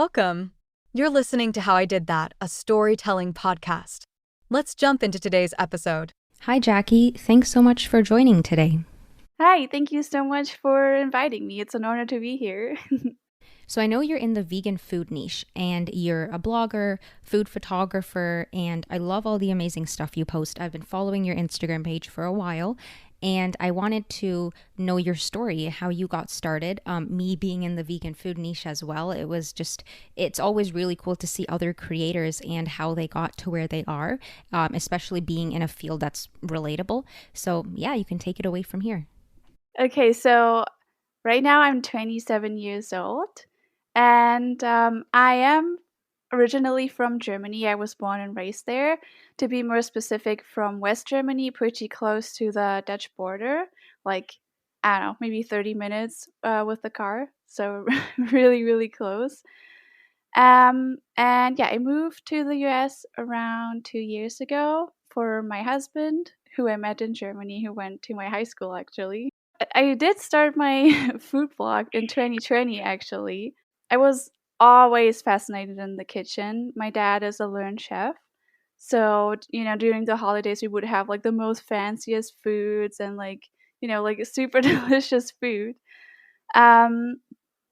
Welcome. You're listening to How I Did That, a storytelling podcast. Let's jump into today's episode. Hi, Jackie. Thanks so much for joining today. Hi, thank you so much for inviting me. It's an honor to be here. So I know you're in the vegan food niche and you're a blogger, food photographer, and I love all the amazing stuff you post. I've been following your Instagram page for a while and I wanted to know your story, how you got started. Me being in the vegan food niche as well, it's always really cool to see other creators and how they got to where they are, especially being in a field that's relatable. So yeah, you can take it away from here. Okay, so right now I'm 27 years old. And I am originally from Germany. I was born and raised there. To be more specific, from West Germany, pretty close to the Dutch border. Like, I don't know, maybe 30 minutes with the car. So really, really close. And yeah, I moved to the US around 2 years ago for my husband, who I met in Germany, who went to my high school actually. I did start my food blog in 2020 actually. I was always fascinated in the kitchen. My dad is a learned chef. So, during the holidays, we would have like the most fanciest foods and like super delicious food. Um,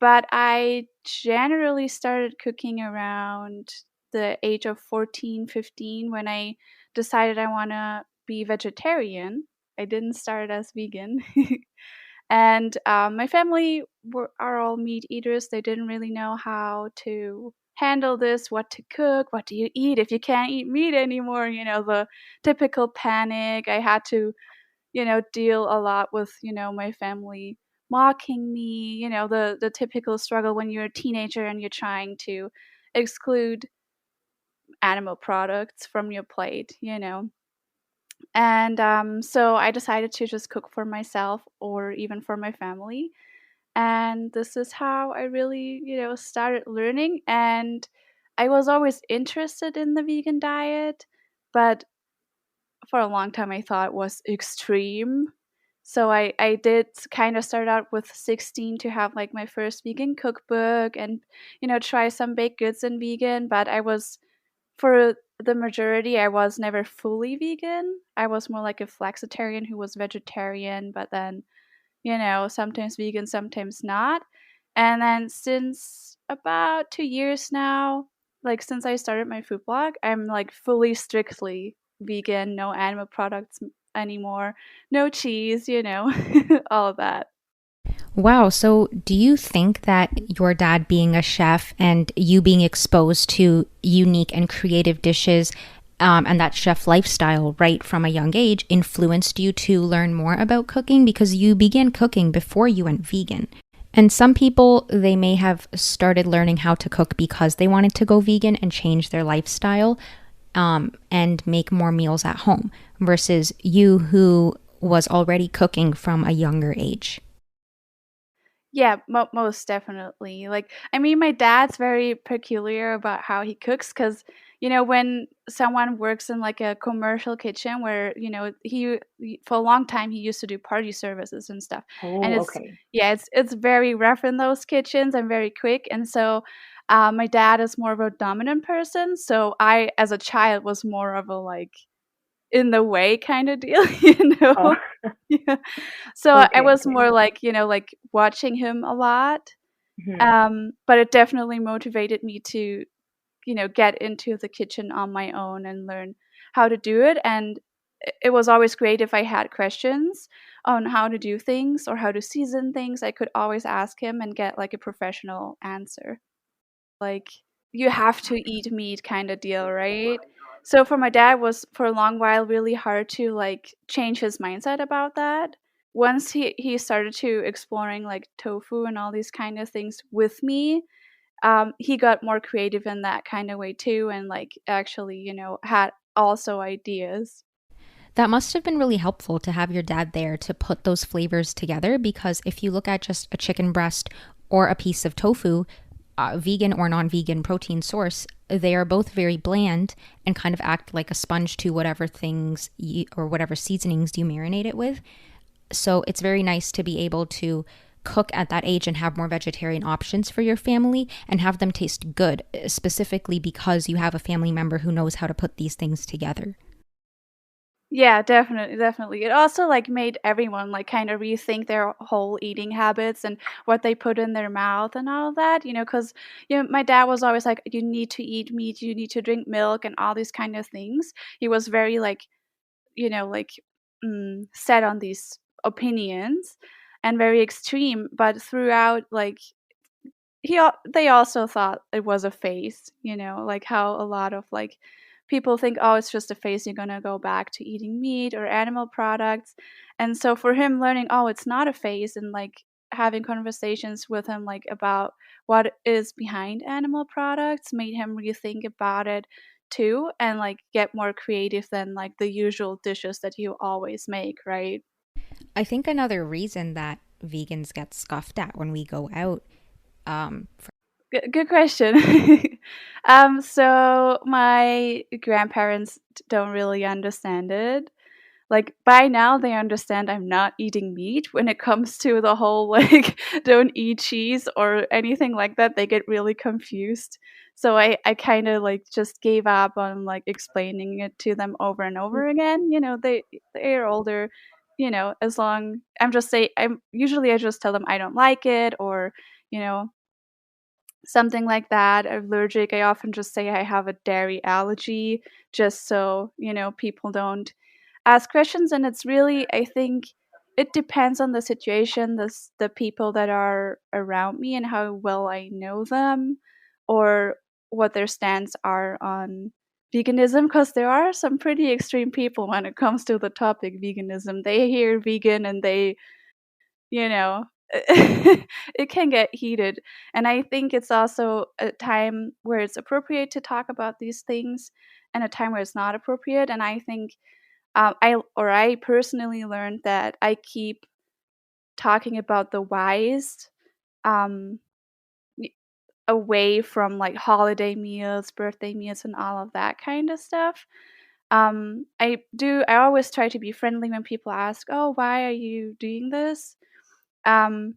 but I generally started cooking around the age of 14, 15 when I decided I want to be vegetarian. I didn't start as vegan. And my family are all meat eaters. They didn't really know how to handle this, what to cook, what do you eat if you can't eat meat anymore, the typical panic. I had to, deal a lot with, my family mocking me, the typical struggle when you're a teenager and you're trying to exclude animal products from your plate. And so I decided to just cook for myself or even for my family. And this is how I really, started learning. And I was always interested in the vegan diet, but for a long time I thought it was extreme. So I did kind of start out with 16 to have like my first vegan cookbook and, try some baked goods in vegan. But for the majority, I was never fully vegan. I was more like a flexitarian who was vegetarian, but then, sometimes vegan, sometimes not. And then since about 2 years now, like since I started my food blog, I'm like fully strictly vegan, no animal products anymore, no cheese, all of that. Wow. So, do you think that your dad being a chef and you being exposed to unique and creative dishes and that chef lifestyle right from a young age influenced you to learn more about cooking because you began cooking before you went vegan? And some people, they may have started learning how to cook because they wanted to go vegan and change their lifestyle and make more meals at home versus you who was already cooking from a younger age. Yeah, most definitely. Like, I mean, my dad's very peculiar about how he cooks because, when someone works in like a commercial kitchen where, for a long time he used to do party services and stuff. And Oh, okay. it's very rough in those kitchens and very quick. And so my dad is more of a dominant person. So I, as a child, was more of a like in the way kind of deal, Oh, Yeah. So I okay, was okay. more like, like watching him a lot. Mhm. But it definitely motivated me to, get into the kitchen on my own and learn how to do it. And it was always great if I had questions on how to do things or how to season things. I could always ask him and get like a professional answer. Like, you have to eat meat kind of deal, right? So for my dad was for a long while really hard to like change his mindset about that. Once he started to exploring like tofu and all these kind of things with me, he got more creative in that kind of way too, and like actually, had also ideas. That must have been really helpful to have your dad there to put those flavors together because if you look at just a chicken breast or a piece of tofu, vegan or non-vegan protein source, they are both very bland and kind of act like a sponge to whatever things or whatever seasonings you marinate it with. So it's very nice to be able to cook at that age and have more vegetarian options for your family and have them taste good, specifically because you have a family member who knows how to put these things together. Yeah, definitely, definitely. It also like made everyone like kind of rethink their whole eating habits and what they put in their mouth and all of that, because my dad was always like, you need to eat meat, you need to drink milk and all these kind of things. He was very like, like set on these opinions and very extreme, but throughout like they also thought it was a phase, like how a lot of like people think, oh, it's just a phase, you're gonna go back to eating meat or animal products. And so for him learning, oh, it's not a phase, and like having conversations with him like about what is behind animal products made him rethink about it too, and like get more creative than like the usual dishes that you always make, right? I think another reason that vegans get scoffed at when we go out, Good question. So my grandparents don't really understand it. Like by now they understand I'm not eating meat. When it comes to the whole like don't eat cheese or anything like that, they get really confused. So I kind of like just gave up on like explaining it to them over and over again. They are older, as long I just tell them I don't like it, or you know something like that, allergic. I often just say I have a dairy allergy, just so, people don't ask questions. And it's really, I think it depends on the situation, the people that are around me and how well I know them, or what their stance are on veganism, because there are some pretty extreme people when it comes to the topic veganism. They hear vegan and they you know it can get heated. And I think it's also a time where it's appropriate to talk about these things, and a time where it's not appropriate. And I think I personally learned that I keep talking about the whys um away from like holiday meals, birthday meals, and all of that kind of stuff. I always try to be friendly when people ask, oh, why are you doing this? um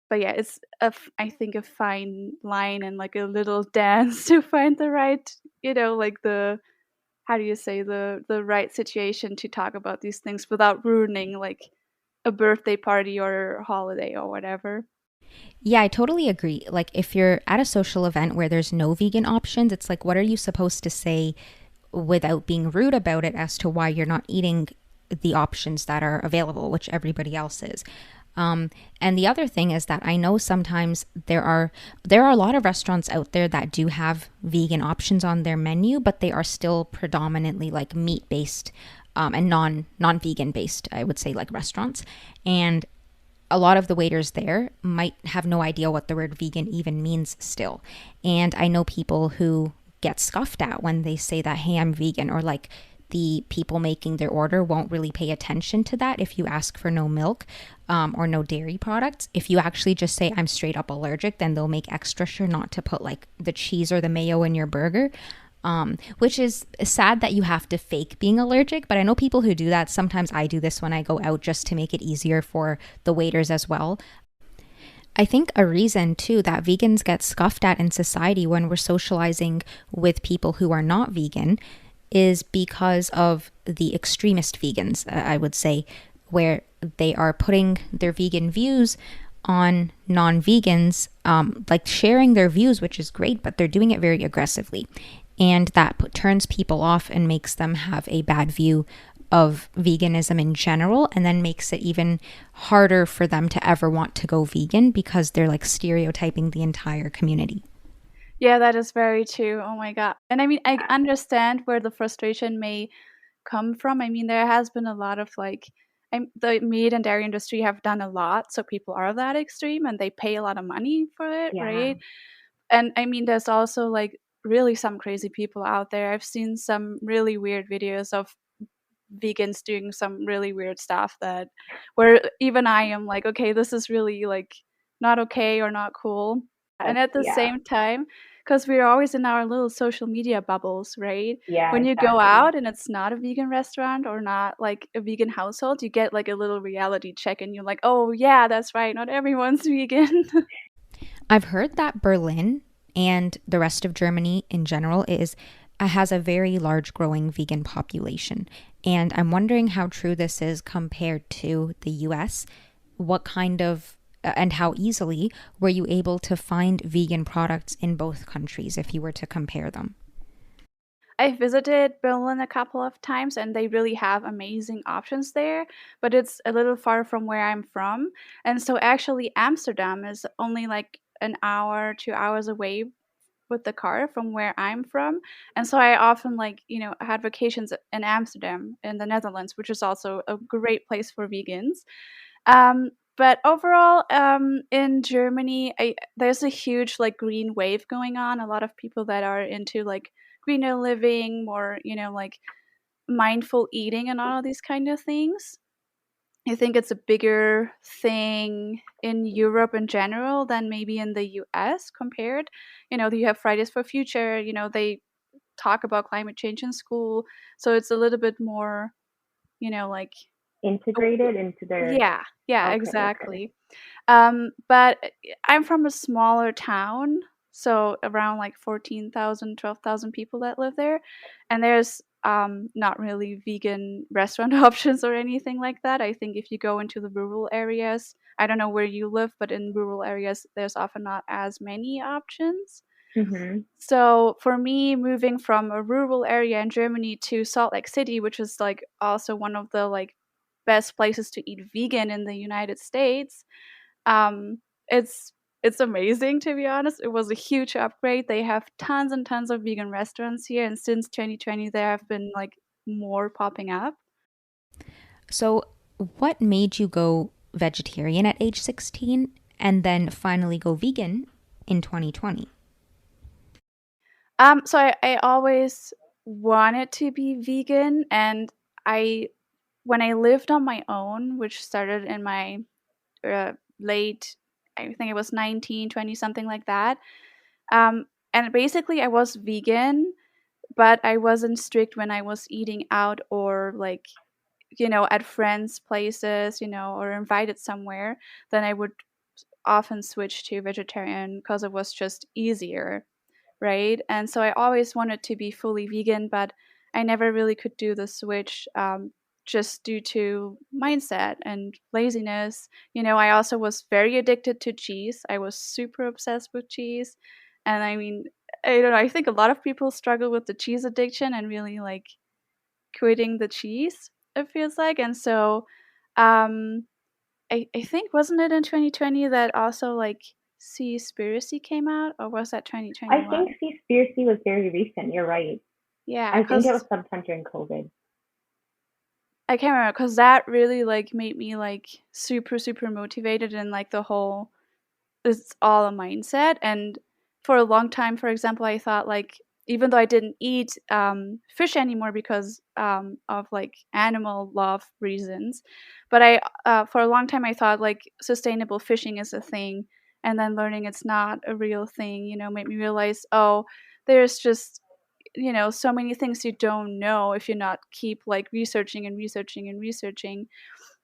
but yeah, it's I think a fine line and like a little dance to find the right, like the how do you say, the right situation to talk about these things without ruining like a birthday party or holiday or whatever. yeah, I totally agree. Like, if you're at a social event where there's no vegan options, it's like, what are you supposed to say without being rude about it as to why you're not eating the options that are available, which everybody else is? And the other thing is that I know sometimes there are a lot of restaurants out there that do have vegan options on their menu, but they are still predominantly like meat based, and non vegan based, I would say, like restaurants. And a lot of the waiters there might have no idea what the word vegan even means still. And I know people who get scoffed at when they say that, hey, I'm vegan, or like the people making their order won't really pay attention to that if you ask for no milk, or no dairy products. If you actually just say I'm straight up allergic, then they'll make extra sure not to put like the cheese or the mayo in your burger. Which is sad that you have to fake being allergic, but I know people who do that. Sometimes I do this when I go out just to make it easier for the waiters as well. I think a reason too that vegans get scoffed at in society when we're socializing with people who are not vegan is because of the extremist vegans, I would say, where they are putting their vegan views on non-vegans, like sharing their views, which is great, but they're doing it very aggressively. And that turns people off and makes them have a bad view of veganism in general, and then makes it even harder for them to ever want to go vegan because they're like stereotyping the entire community. Yeah, that is very true. Oh my god. And I mean, I understand where the frustration may come from. I mean, there has been a lot of like the meat and dairy industry have done a lot, so people are that extreme and they pay a lot of money for it, Yeah. right? And I mean, there's also like really some crazy people out there. I've seen some really weird videos of vegans doing some really weird stuff that where even I am like, okay, this is really like not okay or not cool. And at the Yeah. same time, because we're always in our little social media bubbles, right? Yeah, When you go exactly. out and it's not a vegan restaurant or not like a vegan household, you get like a little reality check and you're like, oh, yeah, that's right. Not everyone's vegan. I've heard that Berlin and the rest of Germany in general has a very large growing vegan population. And I'm wondering how true this is compared to the US. What kind of and how easily were you able to find vegan products in both countries if you were to compare them? I visited Berlin a couple of times and they really have amazing options there, but it's a little far from where I'm from. And so actually Amsterdam is only like an hour, 2 hours away with the car from where I'm from. And so I often like, had vacations in Amsterdam in the Netherlands, which is also a great place for vegans. But overall, in Germany, there's a huge like green wave going on. A lot of people that are into like greener living, more, like mindful eating and all of these kind of things. I think it's a bigger thing in Europe in general than maybe in the US compared. You have Fridays for Future, they talk about climate change in school. So it's a little bit more, like, Integrated into their. yeah, Okay, okay. exactly. But I'm from a smaller town, so around like 14,000, 12,000 people that live there. And there's not really vegan restaurant options or anything like that. I think if you go into the rural areas, I don't know where you live, but in rural areas, there's often not as many options. Mm-hmm. So for me, moving from a rural area in Germany to Salt Lake City, which is like also one of the like best places to eat vegan in the United States, um, it's amazing, to be honest. It was a huge upgrade. They have tons and tons of vegan restaurants here, and since 2020, there have been like more popping up. So, what made you go vegetarian at age 16 and then finally go vegan in 2020? So I always wanted to be vegan, and I when I lived on my own, which started in my late, I think it was 19, 20, something like that. And basically, I was vegan, but I wasn't strict when I was eating out or like, at friends' places, or invited somewhere. Then I would often switch to vegetarian because it was just easier, right? And so I always wanted to be fully vegan, but I never really could do the switch, just due to mindset and laziness. I also was very addicted to cheese. I was super obsessed with cheese. And I mean, I don't know, I think a lot of people struggle with the cheese addiction and really like quitting the cheese, it feels like. And so um, I think, wasn't it in 2020 that also like Seaspiracy came out, or was that I think 2021? Seaspiracy was very recent. You're right. Yeah, I think it because was sometime during COVID. I can't remember, because that really like made me like super super motivated, and like the whole, it's all a mindset. And for a long time, for example, I thought like, even though I didn't eat fish anymore because of like animal love reasons, but I for a long time I thought like sustainable fishing is a thing, and then learning it's not a real thing, made me realize, oh, there's just, so many things you don't know if you not keep like researching and researching and researching.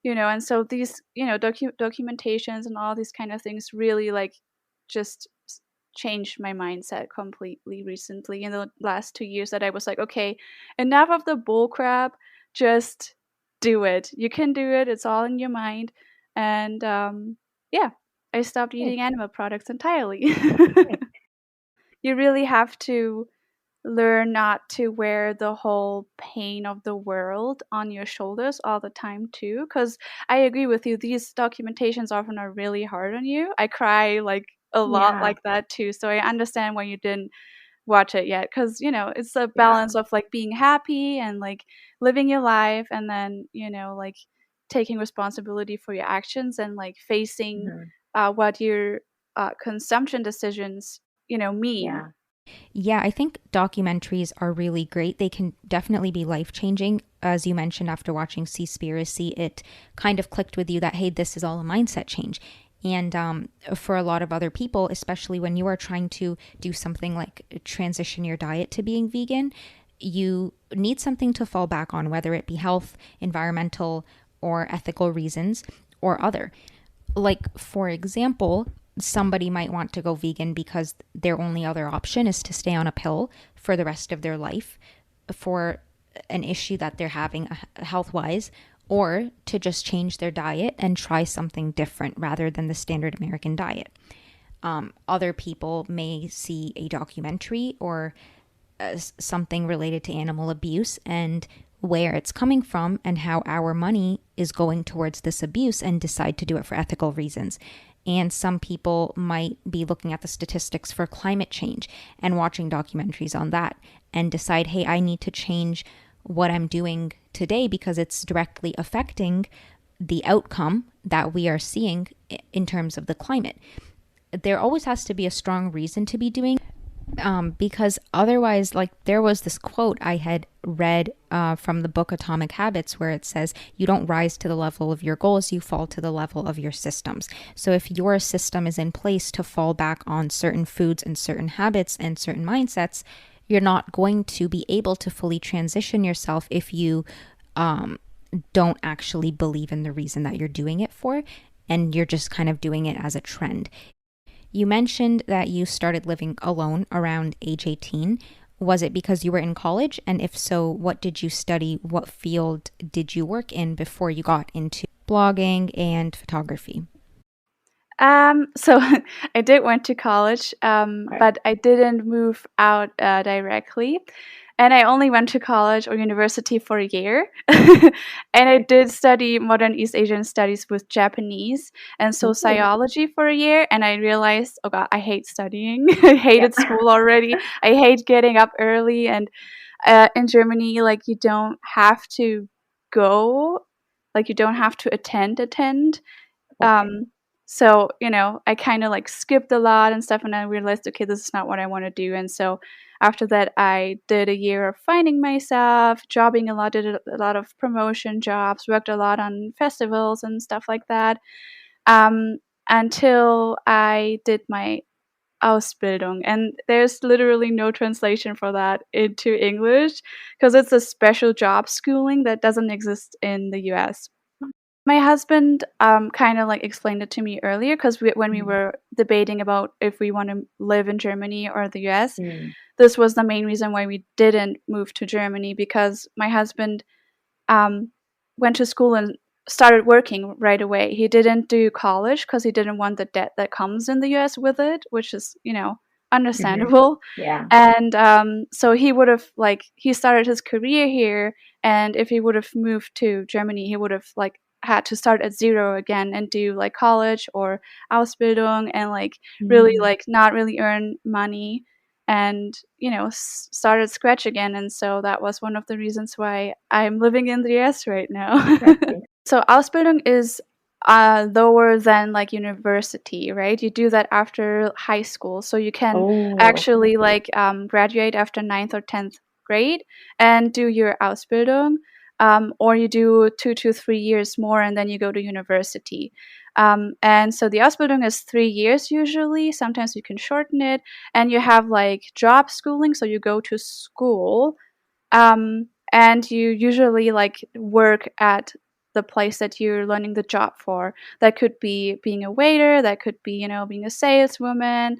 And so these, documentations and all these kind of things really like just changed my mindset completely recently in the last 2 years, that I was like, okay, enough of the bull crap, just do it. You can do it. It's all in your mind. And yeah, I stopped Nice, eating animal products entirely. nice. You really have to learn not to wear the whole pain of the world on your shoulders all the time too, because I agree with you, these documentations often are really hard on you. I cry like a lot Yeah, like that too, so I understand why you didn't watch it yet, because it's a yeah. balance of like being happy and like living your life, and then like taking responsibility for your actions and like facing Hmm. what your consumption decisions mean. Yeah. Yeah, I think documentaries are really great. They can definitely be life changing. As you mentioned, after watching Seaspiracy, it kind of clicked with you that, hey, this is all a mindset change. And for a lot of other people, especially when you are trying to do something like transition your diet to being vegan, you need something to fall back on, whether it be health, environmental, or ethical reasons, or other. Like, for example, somebody might want to go vegan because their only other option is to stay on a pill for the rest of their life for an issue that they're having health wise, or to just change their diet and try something different rather than the standard American diet. Other people may see a documentary or something related to animal abuse and where it's coming from and how our money is going towards this abuse and decide to do it for ethical reasons. And some people might be looking at the statistics for climate change and watching documentaries on that and decide, hey, I need to change what I'm doing today because it's directly affecting the outcome that we are seeing in terms of the climate. There always has to be a strong reason to be doing because otherwise, like, there was this quote I had read from the book Atomic Habits where it says, you don't rise to the level of your goals, you fall to the level of your systems. So if your system is in place to fall back on certain foods and certain habits and certain mindsets, you're not going to be able to fully transition yourself if you don't actually believe in the reason that you're doing it for, and you're just kind of doing it as a trend. You mentioned that you started living alone around age 18. Was it because you were in college? And if so, what did you study? What field did you work in before you got into blogging and photography? So I did went to college, but I didn't move out directly. And I only went to college or university for a year. And I did study modern East Asian studies with Japanese and sociology for a year. And I realized, oh God, I hate studying. I hated school already. I hate getting up early. And in Germany, like, you don't have to go, like, you don't have to attend. So, I kind of like skipped a lot and stuff, and I realized, okay, this is not what I want to do. And so after that, I did a year of finding myself, jobbing a lot, did a lot of promotion jobs, worked a lot on festivals and stuff like that, until I did my Ausbildung. And there's literally no translation for that into English because it's a special job schooling that doesn't exist in the US. My husband kind of like explained it to me earlier because when we were debating about if we want to live in Germany or the US, this was the main reason why we didn't move to Germany, because my husband went to school and started working right away. He didn't do college because he didn't want the debt that comes in the US with it, which is, understandable. Yeah. And so he would have he started his career here, and if he would have moved to Germany, he would have had to start at zero again and do college or Ausbildung and really not really earn money and start at scratch again. And so that was one of the reasons why I'm living in the US right now. So Ausbildung is lower than university, right? You do that after high school, so you can actually graduate after 9th or 10th grade and do your Ausbildung. Or you do 2 to 3 years more and then you go to university. And so the Ausbildung is 3 years usually. Sometimes you can shorten it. And you have job schooling, so you go to school. And you usually work at the place that you're learning the job for. That could be being a waiter, that could be, being a saleswoman,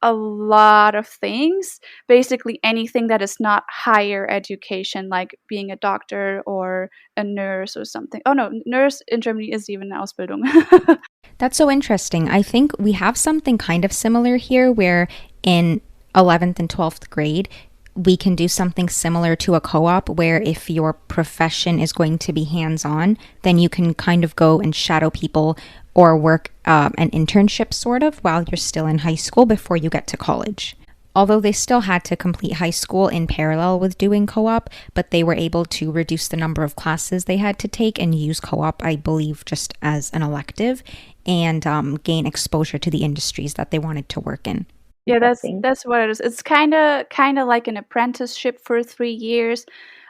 a lot of things, basically anything that is not higher education, like being a doctor or a nurse or something. Oh no, nurse in Germany is even an Ausbildung. That's so interesting. I think we have something kind of similar here where in 11th and 12th grade, we can do something similar to a co-op where if your profession is going to be hands-on, then you can kind of go and shadow people or work an internship sort of while you're still in high school before you get to college. Although they still had to complete high school in parallel with doing co-op, but they were able to reduce the number of classes they had to take and use co-op, I believe, just as an elective and gain exposure to the industries that they wanted to work in. Yeah, that's what it is. It's kind of like an apprenticeship for 3 years.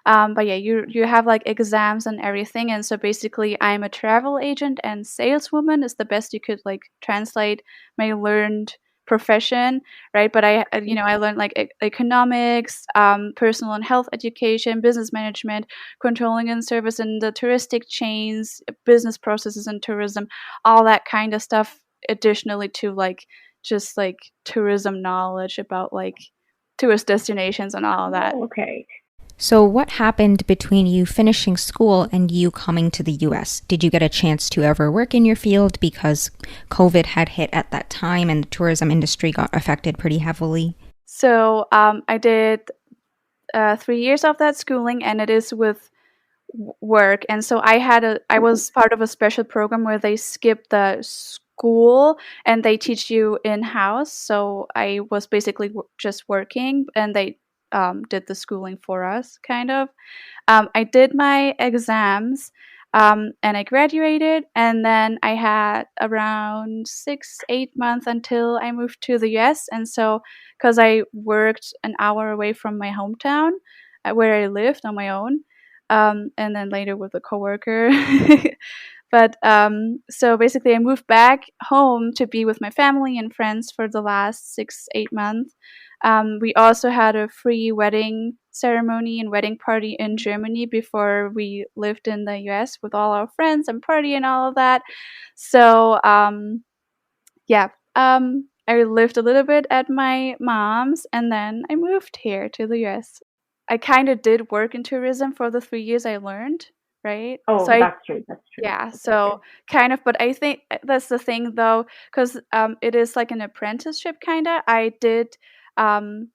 But yeah, you have like exams and everything, and so basically, I'm a travel agent and saleswoman is the best you could like translate my learned profession, right? But I learned like economics, personal and health education, business management, controlling and service in the touristic chains, business processes and tourism, all that kind of stuff. Additionally to like just like tourism knowledge about like tourist destinations and all of that. Oh, okay. So, what happened between you finishing school and you coming to the US? Did you get a chance to ever work in your field because COVID had hit at that time and the tourism industry got affected pretty heavily? So I did 3 years of that schooling, and it is with work. And so I was part of a special program where they skip the school and they teach you in house. So I was basically just working, and they did the schooling for us, kind of. I did my exams, and I graduated, and then I had around 6, 8 months until I moved to the US. And so, because I worked an hour away from my hometown, where I lived on my own, and then later with a coworker. But so basically, I moved back home to be with my family and friends for the last 6, 8 months. We also had a free wedding ceremony and wedding party in Germany before we lived in the US with all our friends and party and all of that. So yeah, I lived a little bit at my mom's, and then I moved here to the US. I kind of did work in tourism for the 3 years I learned, right? Oh, So that's true. That's true. yeah, Okay, so kind of, but I think that's the thing though, because it is like an apprenticeship kind of. I did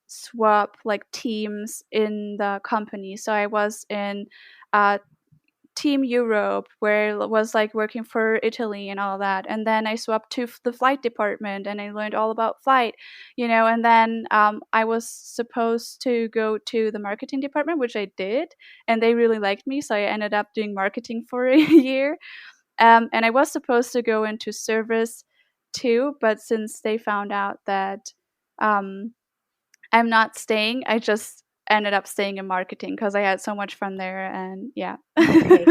swap like teams in the company. So I was in uh, Team Europe, where I was like working for Italy and all that. And then I swapped to the flight department and I learned all about flight, and then I was supposed to go to the marketing department, which I did. And they really liked me. So I ended up doing marketing for a year. And I was supposed to go into service too. But since they found out that um, I'm not staying, I just ended up staying in marketing because I had so much fun there. And yeah. Okay.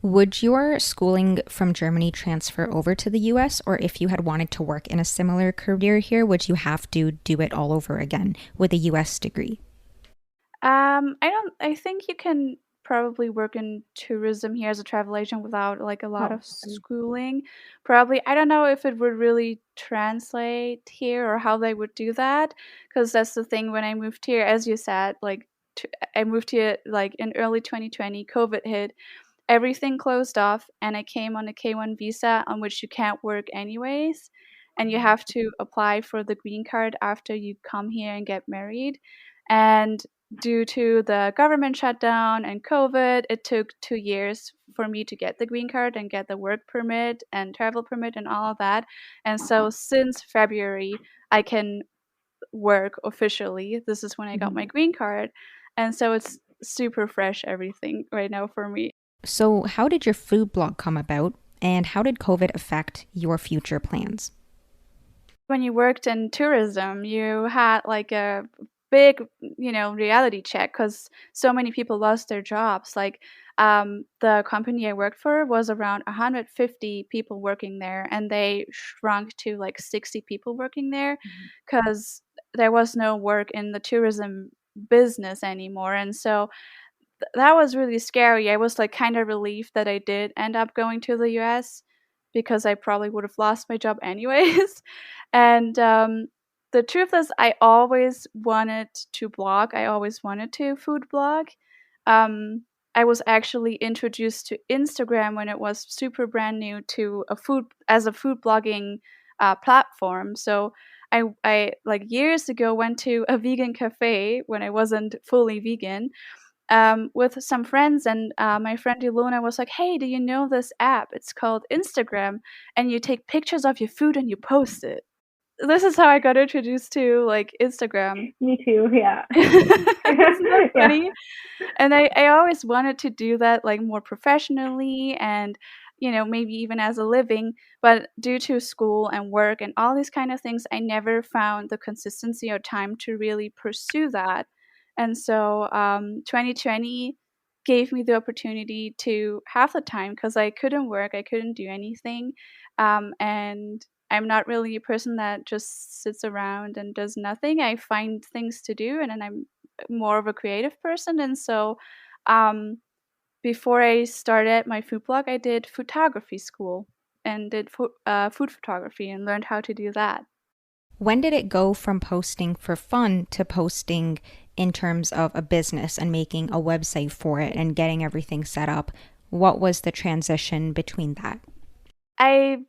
Would your schooling from Germany transfer over to the US, or if you had wanted to work in a similar career here, would you have to do it all over again with a US degree? I think you can probably work in tourism here as a travel agent without like a lot Oh, of schooling. Probably, I don't know if it would really translate here or how they would do that, because that's the thing. When I moved here, as you said, like I moved here like in early 2020, COVID hit, everything closed off, and I came on a K1 visa on which you can't work anyways, and you have to apply for the green card after you come here and get married. And due to the government shutdown and COVID, it took 2 years for me to get the green card and get the work permit and travel permit and all of that. And so since February, I can work officially. This is when I got my green card. And so it's super fresh everything right now for me. So, how did your food blog come about, and how did COVID affect your future plans? When you worked in tourism, you had like a big, reality check because so many people lost their jobs. Like the company I worked for was around 150 people working there, and they shrunk to like 60 people working there because there was no work in the tourism business anymore. And so that was really scary. I was like kind of relieved that I did end up going to the US because I probably would have lost my job anyways. And the truth is, I always wanted to blog. I always wanted to food blog. I was actually introduced to Instagram when it was super brand new to a food blogging platform. So I like years ago went to a vegan cafe when I wasn't fully vegan, with some friends, and my friend Ilona was like, "Hey, do you know this app? It's called Instagram, and you take pictures of your food and you post it." This is how I got introduced to like Instagram. Me too. Yeah. Isn't that Yeah. funny? And I always wanted to do that like more professionally and maybe even as a living, but due to school and work and all these kind of things, I never found the consistency or time to really pursue that. And so 2020 gave me the opportunity to have the time because I couldn't work, I couldn't do anything. And I'm not really a person that just sits around and does nothing. I find things to do, and then I'm more of a creative person. And so, um, before I started my food blog, I did photography school and did food photography and learned how to do that. When did it go from posting for fun to posting in terms of a business and making a website for it and getting everything set up? What was the transition between that? I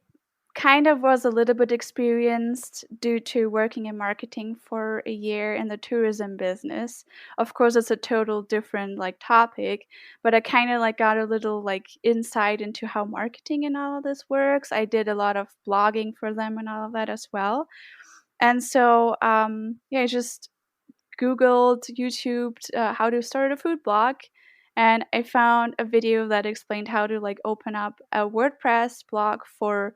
kind of was a little bit experienced due to working in marketing for a year in the tourism business. Of course, it's a total different like topic, but I kind of like got a little like insight into how marketing and all of this works. I did a lot of blogging for them and all of that as well. And so, yeah, I just Googled, YouTubed how to start a food blog. And I found a video that explained how to like open up a WordPress blog for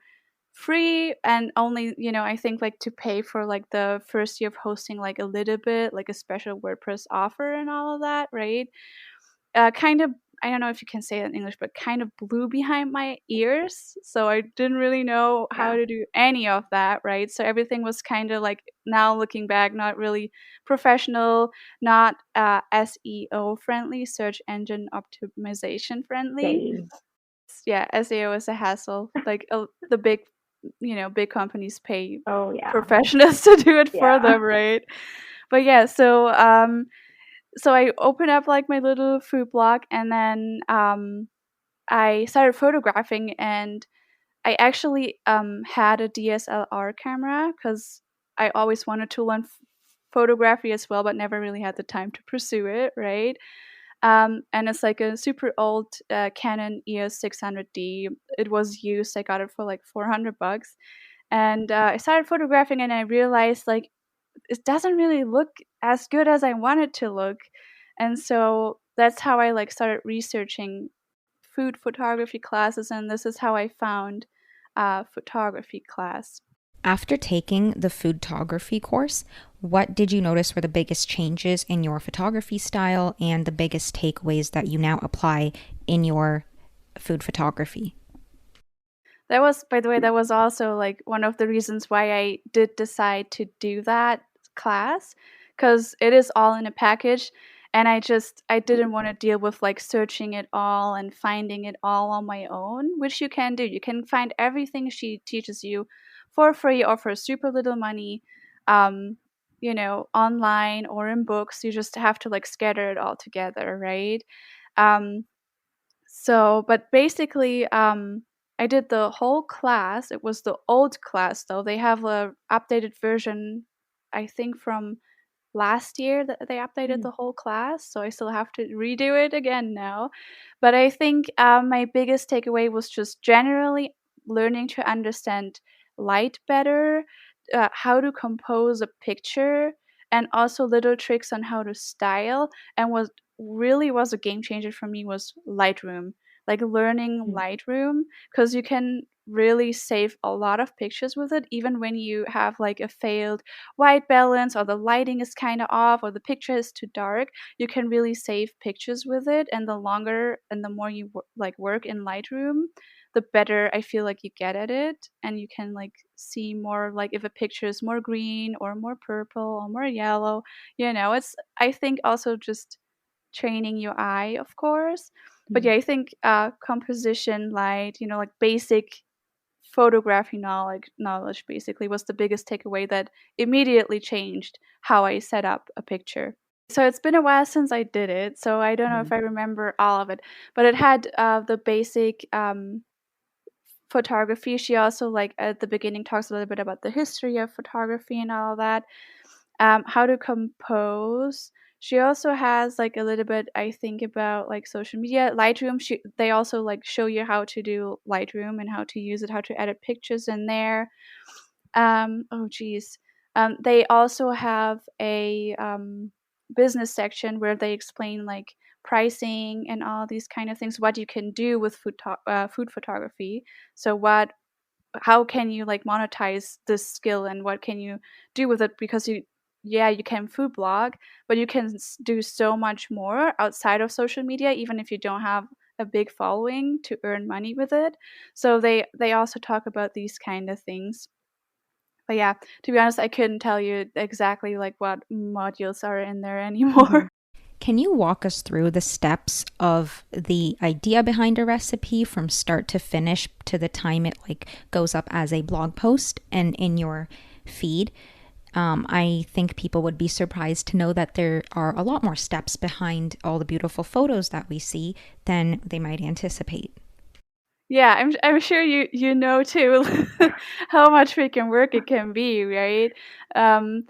free and only, I think like to pay for like the first year of hosting like a little bit, like a special WordPress offer and all of that, right? Kind of, I don't know if you can say it in English, but kind of blew behind my ears. So I didn't really know how Yeah. to do any of that, right? So everything was kind of like, now looking back, not really professional, not SEO friendly, search engine optimization friendly. Same. Yeah, SEO is a hassle. Like the big companies pay Oh yeah. professionals to do it for Yeah. them, right? But yeah, so I opened up like my little food blog, and then I started photographing, and I actually had a DSLR camera because I always wanted to learn photography as well, but never really had the time to pursue it, right? And it's like a super old Canon EOS 600D. It was used. I got it for like $400, and I started photographing, and I realized like it doesn't really look as good as I want it to look. And so that's how I like started researching food photography classes, and this is how I found photography class. After taking the foodtography course, what did you notice were the biggest changes in your photography style and the biggest takeaways that you now apply in your food photography? That was, by the way, that was also like one of the reasons why I did decide to do that class, because it is all in a package, and I didn't want to deal with like searching it all and finding it all on my own, which you can do. You can find everything she teaches you for free or for super little money, um, online or in books. You just have to like scatter it all together, right? Um, but basically, I did the whole class. It was the old class, though. They have a updated version, I think, from last year that they updated the whole class. So I still have to redo it again now. But I think my biggest takeaway was just generally learning to understand light better, how to compose a picture, and also little tricks on how to style. And what really was a game changer for me was Lightroom, like learning Lightroom, because you can really save a lot of pictures with it, even when you have like a failed white balance or the lighting is kind of off or the picture is too dark. You can really save pictures with it, and the longer and the more you work in Lightroom, the better I feel like you get at it, and you can like see more like if a picture is more green or more purple or more yellow. It's, I think, also just training your eye, of course. But yeah, I think composition, light, like basic photography knowledge basically was the biggest takeaway that immediately changed how I set up a picture. So it's been a while since I did it, so I don't know if I remember all of it, but it had the basic photography. She also, like at the beginning, talks a little bit about the history of photography and all that, how to compose. She also has like a little bit, I think, about like social media. Lightroom, they also like show you how to do Lightroom and how to use it, how to edit pictures in there. Oh geez. They also have a business section where they explain like pricing and all these kind of things, what you can do with food photography. So how can you like monetize this skill, and what can you do with it, because yeah, you can food blog, but you can do so much more outside of social media, even if you don't have a big following to earn money with it. So they also talk about these kind of things. But yeah, to be honest, I couldn't tell you exactly like what modules are in there anymore. Can you walk us through the steps of the idea behind a recipe from start to finish to the time it like goes up as a blog post and in your feed? I think people would be surprised to know that there are a lot more steps behind all the beautiful photos that we see than they might anticipate. Yeah, I'm sure you know too how much freaking work it can be, right? Um,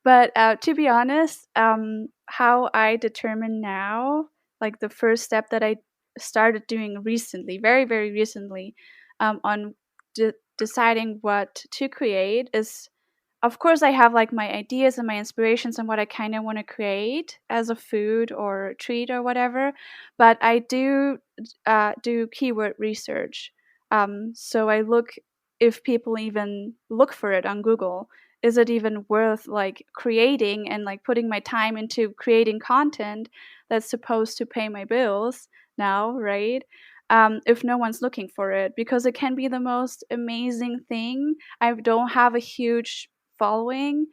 but to be honest, how I determine now, like the first step that I started doing recently, very very recently, on deciding what to create is, of course, I have like my ideas and my inspirations and what I kind of want to create as a food or treat or whatever. But I do keyword research. So I look if people even look for it on Google. Is it even worth like creating and like putting my time into creating content that's supposed to pay my bills now, right? If no one's looking for it, because it can be the most amazing thing. I don't have a huge following,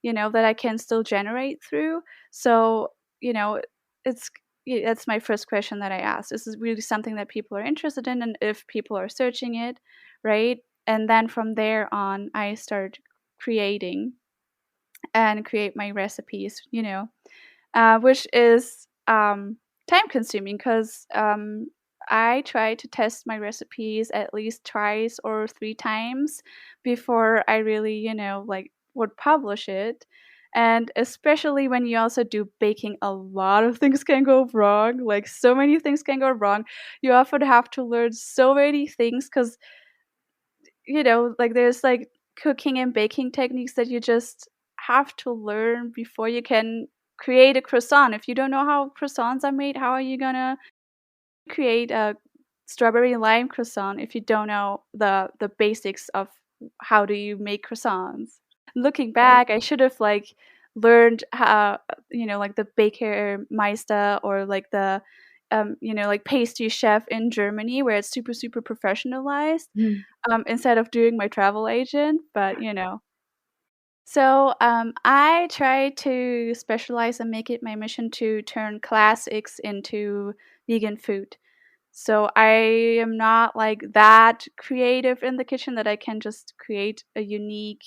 that I can still generate through. So, it's that's my first question that I ask. Is this really something that people are interested in? And if people are searching it, right? And then from there on, I start creating and create my recipes, which is time consuming because I try to test my recipes at least twice or three times before I really, like would publish it. And especially when you also do baking, a lot of things can go wrong. Like so many things can go wrong. You often have to learn so many things because, like there's like cooking and baking techniques that you just have to learn before you can create a croissant. If you don't know how croissants are made, how are you gonna create a strawberry lime croissant if you don't know the basics of how do you make croissants? Looking Right. back, I should have like learned how, like the Baker Meister or like the like pastry chef in Germany where it's super super professionalized, Mhm. instead of doing my travel agent. But so I try to specialize and make it my mission to turn classics into vegan food. So I am not like that creative in the kitchen that I can just create a unique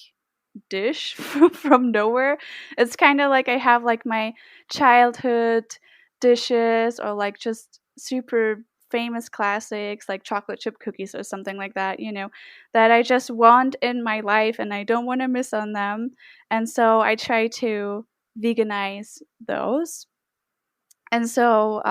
dish from nowhere. It's kind of like I have like my childhood dishes or like just super famous classics like chocolate chip cookies or something like that, that I just want in my life and I don't want to miss on them. And so I try to veganize those. And so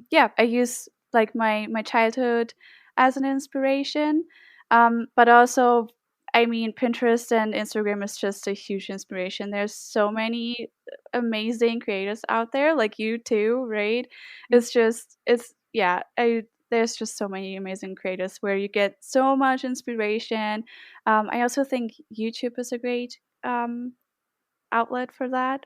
yeah, I use like my childhood as an inspiration, but also, I mean, Pinterest and Instagram is just a huge inspiration. There's so many amazing creators out there, like you too, right? It's yeah, I there's just so many amazing creators where you get so much inspiration. I also think YouTube is a great outlet for that.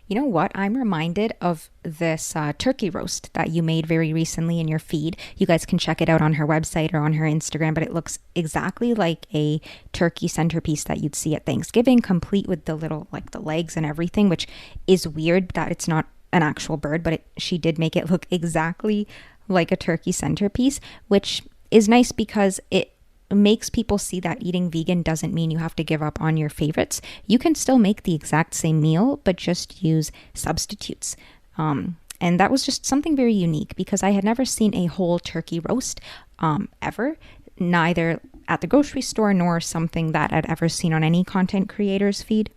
You know what? I'm reminded of this turkey roast that you made very recently in your feed. You guys can check it out on her website or on her Instagram, but it looks exactly like a turkey centerpiece that you'd see at Thanksgiving, complete with the little, like the legs and everything, which is weird that it's not an actual bird, but she did make it look exactly like a turkey centerpiece, which is nice because it makes people see that eating vegan doesn't mean you have to give up on your favorites. You can still make the exact same meal, but just use substitutes. And that was just something very unique because I had never seen a whole turkey roast ever, neither at the grocery store nor something that I'd ever seen on any content creator's feed.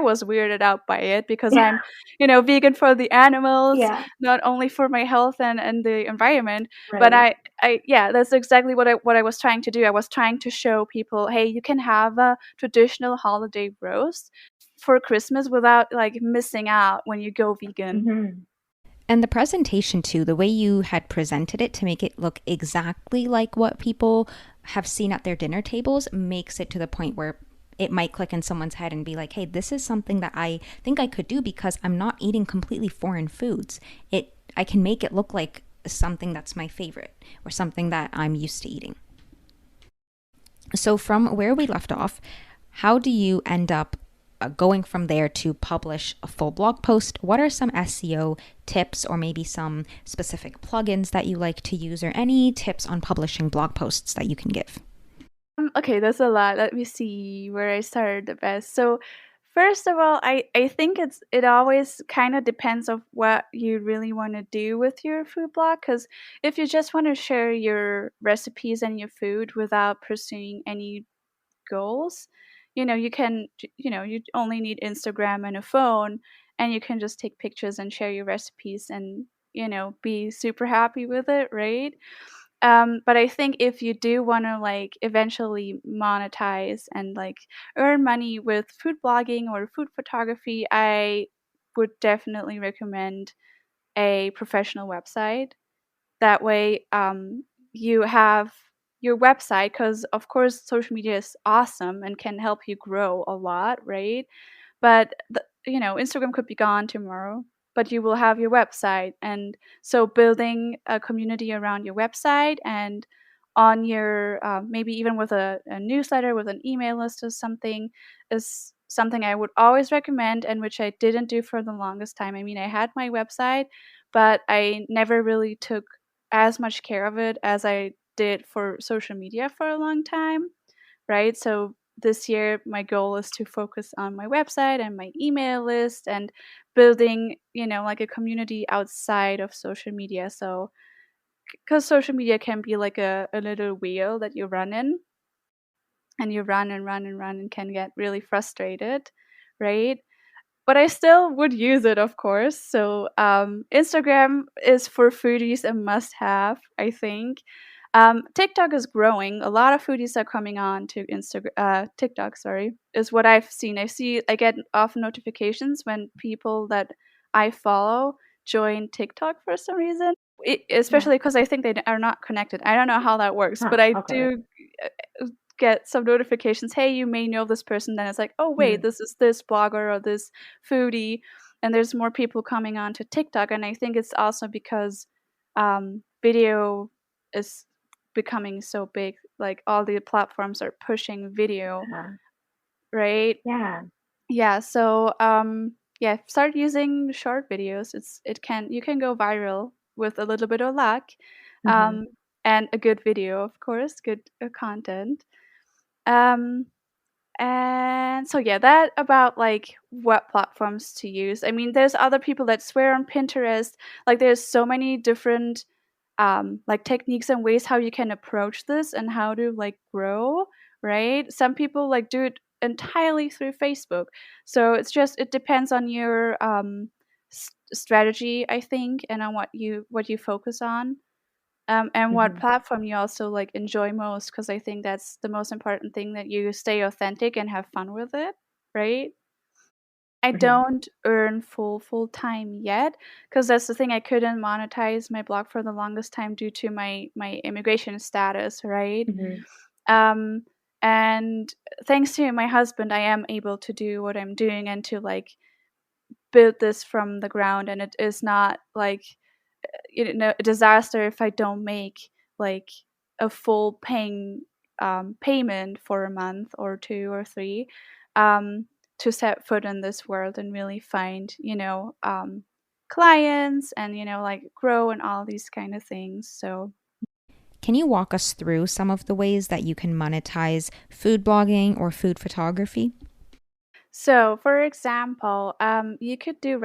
Was weirded out by it because I'm, vegan for the animals, Yeah, not only for my health and the environment. But right. yeah, that's exactly what I was trying to do. I was trying to show people, hey, you can have a traditional holiday roast for Christmas without like missing out when you go vegan. Hmm. And the presentation too, the way you had presented it to make it look exactly like what people have seen at their dinner tables makes it to the point where it might click in someone's head and be like, hey, this is something that I think I could do because I'm not eating completely foreign foods. I can make it look like something that's my favorite or something that I'm used to eating. So from where we left off, how do you end up going from there to publish a full blog post? What are some SEO tips or maybe some specific plugins that you like to use or any tips on publishing blog posts that you can give? Okay, that's a lot. Let me see where I started the best. So first of all, I think it always kind of depends of what you really want to do with your food blog. Because if you just want to share your recipes and your food without pursuing any goals, you can, you only need Instagram and a phone, and you can just take pictures and share your recipes and, be super happy with it, right? But I think if you do want to like eventually monetize and like earn money with food blogging or food photography, I would definitely recommend a professional website. That way, you have your website, because of course social media is awesome and can help you grow a lot, right? But Instagram could be gone tomorrow, but you will have your website. And so building a community around your website and on your maybe even with a newsletter, with an email list or something, is something I would always recommend, and which I didn't do for the longest time. I mean, I had my website, but I never really took as much care of it as I did for social media for a long time, right? So this year, my goal is to focus on my website and my email list and building, like a community outside of social media. So, because social media can be like a little wheel that you run in, and you run and run and run and can get really frustrated, right? But I still would use it, of course. So Instagram is for foodies a must-have, I think. TikTok is growing. A lot of foodies are coming on to TikTok. Sorry, is what I've seen. I get often notifications when people that I follow join TikTok for some reason. Especially because I think they are not connected. I don't know how that works, but I Okay. do get some notifications. Hey, you may know this person. Then it's like, oh wait, this is this blogger or this foodie, and there's more people coming on to TikTok. And I think it's also because video is becoming so big. Like all the platforms are pushing video, right? Yeah. So start using short videos. You can go viral with a little bit of luck, Mhm. and a good video, of course, good content. Um, and so yeah, that about like what platforms to use. I mean, there's other people that swear on Pinterest. Like there's so many different like techniques and ways how you can approach this and how to like grow, right? Some people like do it entirely through Facebook. So it depends on your strategy, I think, and on what you focus on. And what Mhm. platform you also like enjoy most, because I think that's the most important thing, that you stay authentic and have fun with it, right? I Mhm. don't earn full time yet, because that's the thing. I couldn't monetize my blog for the longest time due to my immigration status, right? Mhm. Um, and thanks to my husband, I am able to do what I'm doing and to like build this from the ground. And it is not like a disaster if I don't make like a full paying payment for a month or two or three, um, to set foot in this world and really find clients and like grow and all these kind of things. So Can you walk us through some of the ways that you can monetize food blogging or food photography? for example, you could do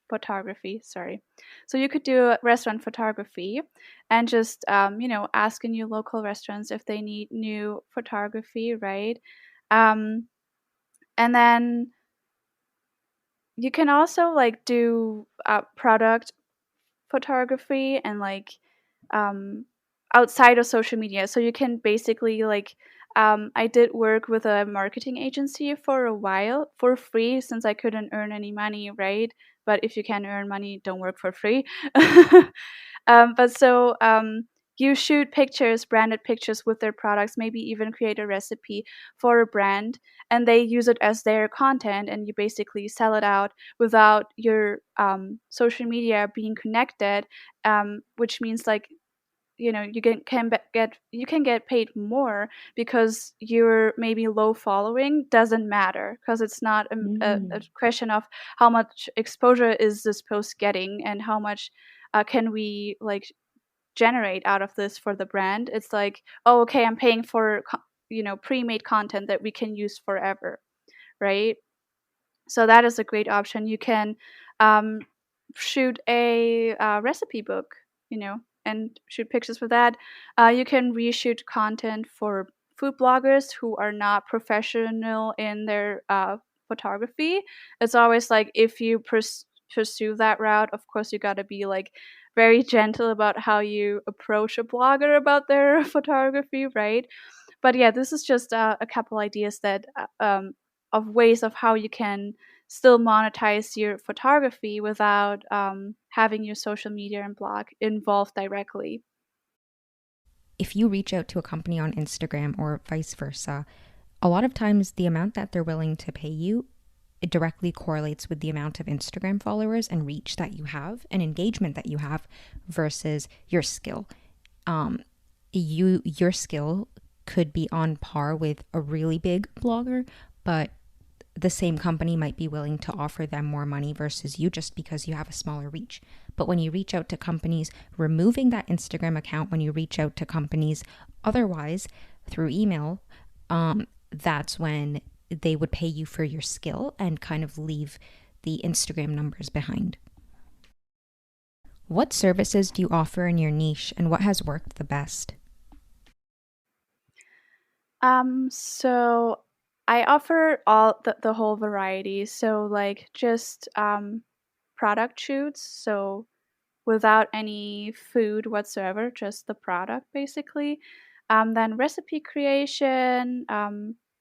photography. Sorry. So you could do restaurant photography and just, ask in your local restaurants if they need new photography, right? Um, and then you can also like do product photography and like um, outside of social media. So you can basically like I did work with a marketing agency for a while for free since I couldn't earn any money, right? But if you can earn money, don't work for free. But so you shoot pictures, branded pictures with their products, maybe even create a recipe for a brand, and they use it as their content, and you basically sell it out without your social media being connected, which means like you can get paid more because you're maybe low following doesn't matter because it's not a question of how much exposure is this post getting and how much can we like generate out of this for the brand. It's like, oh, okay, I'm paying for pre-made content that we can use forever, right? So that is a great option. You can shoot a recipe book, and shoot pictures for that. You can reshoot content for food bloggers who are not professional in their photography. It's always like if you pursue that route, of course you got to be like very gentle about how you approach a blogger about their photography, right? But yeah, this is just a couple ideas that of ways of how you can still monetize your photography without having your social media and blog involved directly. If you reach out to a company on Instagram or vice versa, a lot of times the amount that they're willing to pay you, it directly correlates with the amount of Instagram followers and reach that you have and engagement that you have versus your skill. Your skill could be on par with a really big blogger, but the same company might be willing to offer them more money versus you just because you have a smaller reach. But when you reach out to companies, removing that Instagram account, when you reach out to companies otherwise through email, that's when they would pay you for your skill and kind of leave the Instagram numbers behind. What services do you offer in your niche and what has worked the best? So I offer all the whole variety. So like just product shoots. So without any food whatsoever, just the product basically. Then recipe creation,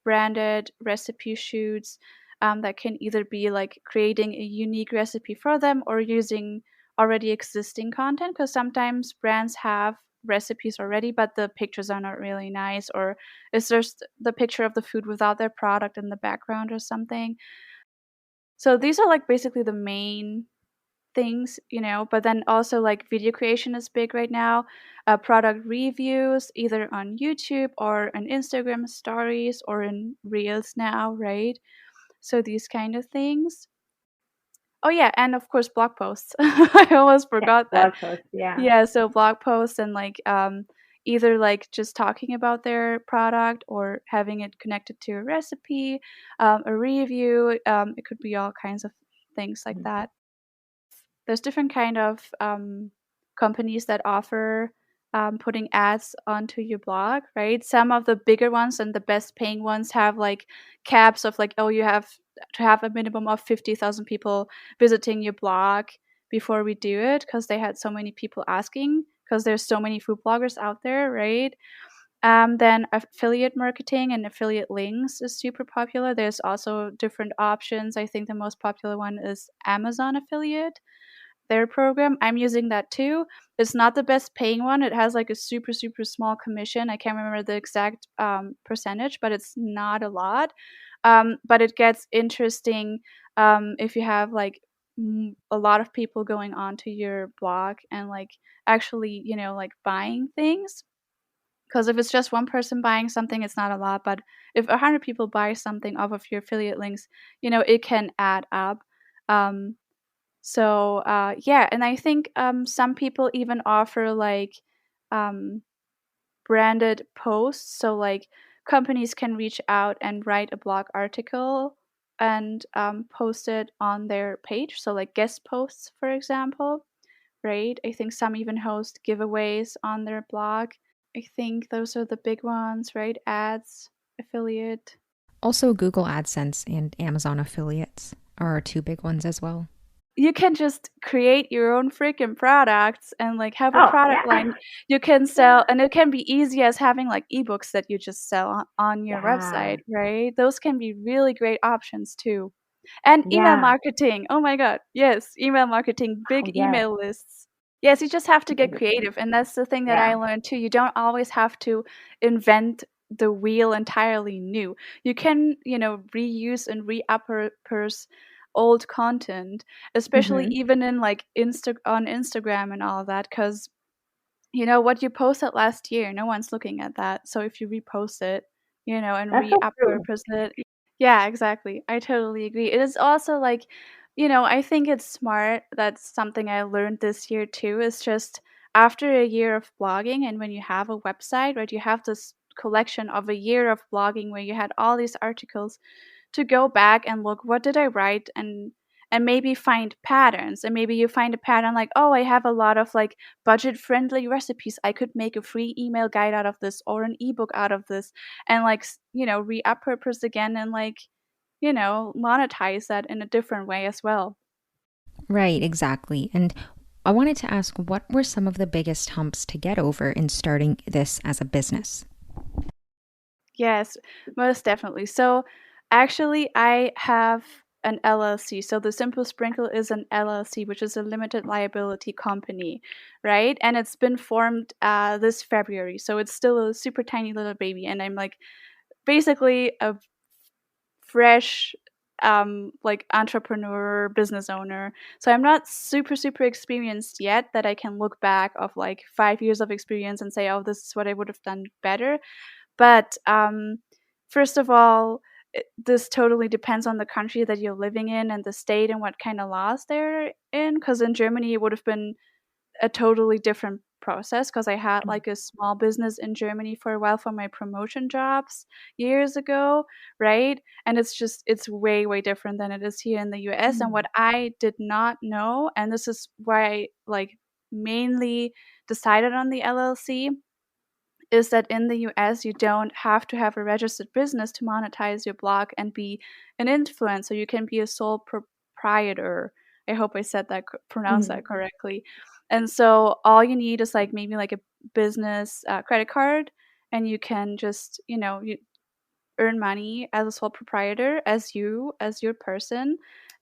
branded recipe shoots that can either be like creating a unique recipe for them or using already existing content because sometimes brands have recipes already but the pictures are not really nice or it's just the picture of the food without their product in the background or something. So these are like basically the main things, but then also like video creation is big right now, product reviews either on YouTube or on Instagram stories or in reels now, right? So these kind of things. Oh yeah, and of course blog posts. I almost forgot that. Blog posts, yeah. Yeah, so blog posts and like either like just talking about their product or having it connected to a recipe, a review. It could be all kinds of things like that. There's different kind of companies that offer putting ads onto your blog, right? Some of the bigger ones and the best paying ones have like caps of like, oh, you have to have a minimum of 50,000 people visiting your blog before we do it because they had so many people asking because there's so many food bloggers out there, right? Then affiliate marketing and affiliate links is super popular. There's also different options. I think the most popular one is Amazon affiliate, their program. I'm using that too. It's not the best paying one. It has like a super, super small commission. I can't remember the exact percentage, but it's not a lot. But it gets interesting if you have like a lot of people going onto your blog and like actually, like buying things. Because if it's just one person buying something, it's not a lot. But if 100 people buy something off of your affiliate links, it can add up. So yeah, and I think some people even offer like branded posts. So like companies can reach out and write a blog article and post it on their page. So like guest posts, for example, right? I think some even host giveaways on their blog. I think those are the big ones, right? Ads, affiliate. Also, Google AdSense and Amazon affiliates are two big ones as well. You can just create your own freaking products and like have a product line you can sell, and it can be easy as having like ebooks that you just sell on your website, right? Those can be really great options too. And email marketing. Oh my god, yes, email marketing, big email lists. Yes, you just have to get creative, and that's the thing that I Yeah. learned too. You don't always have to invent the wheel entirely new. You can, reuse and repurpose old content, especially Mhm. even in like on Instagram and all that, because what you posted last year, no one's looking at that. So if you repost it, and That's so true. repurpose it, yeah, exactly. I totally agree. It is also like, I think it's smart. That's something I learned this year too, is just after a year of blogging and when you have a website, right, you have this collection of a year of blogging where you had all these articles to go back and look, what did I write, and maybe find patterns. And maybe you find a pattern like, oh, I have a lot of like budget friendly recipes. I could make a free email guide out of this or an ebook out of this, and like repurpose again, and like monetize that in a different way as well. Right, exactly. And I wanted to ask, what were some of the biggest humps to get over in starting this as a business? Yes, most definitely. So actually, I have an LLC. So the Simple Sprinkle is an LLC, which is a limited liability company, right? And it's been formed this February. So it's still a super tiny little baby. And I'm like basically a fresh like entrepreneur business owner. So I'm not super experienced yet that I can look back of like 5 years of experience and say, oh, this is what I would have done better. But first of all, this totally depends on the country that you're living in and the state and what kind of laws they're in. Because in Germany, it would have been a totally different process, because I had like a small business in Germany for a while for my promotion jobs years ago, right? And it's way different than it is here in the US. And what I did not know, and this is why I like mainly decided on the LLC, is that in the US, you don't have to have a registered business to monetize your blog and be an influencer. You can be a sole proprietor. I hope I said that, pronounced Mhm. that correctly. And so all you need is like maybe like a business credit card, and you can just, you earn money as a sole proprietor, as your person,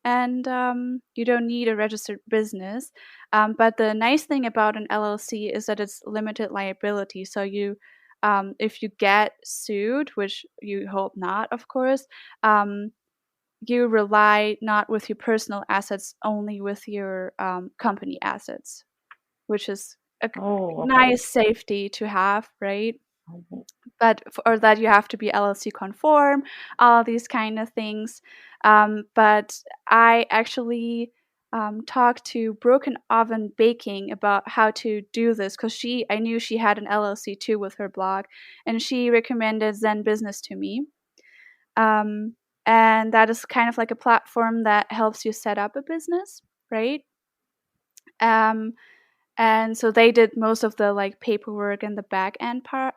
and you don't need a registered business. But the nice thing about an LLC is that it's limited liability. So if you get sued, which you hope not, of course, um, you rely not with your personal assets, only with your company assets, which is a Oh, okay. nice safety to have, right? Mhm. But or that you have to be LLC conform, all these kind of things. But I actually talked to Broken Oven Baking about how to do this, because I knew she had an LLC too with her blog, and she recommended Zen Business to me. Um, and that is kind of like a platform that helps you set up a business, right? Um, and so they did most of the like paperwork and the back end part,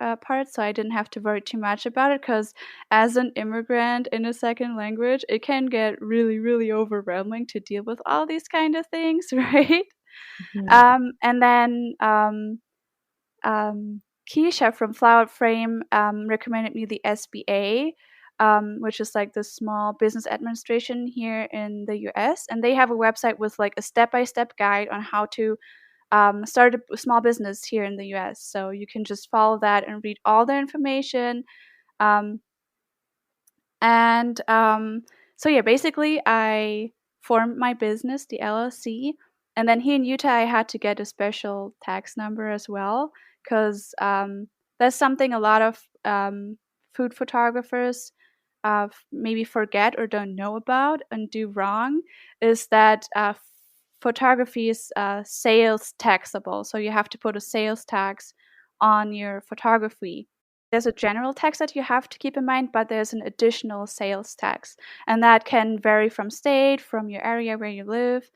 so I didn't have to worry too much about it, because as an immigrant in a second language, it can get really overwhelming to deal with all these kind of things, right? Mhm. And then Keisha from Flower Frame recommended me the SBA, which is like the Small Business Administration here in the US, and they have a website with like a step-by-step guide on how to start a small business here in the US. So you can just follow that and read all the information. Um, and so, yeah, basically, I formed my business, the LLC. And then here in Utah, I had to get a special tax number as well, because that's something a lot of food photographers maybe forget or don't know about and do wrong, is that photography is sales taxable. So you have to put a sales tax on your photography. There's a general tax that you have to keep in mind, but there's an additional sales tax, and that can vary from state, from your area where you live.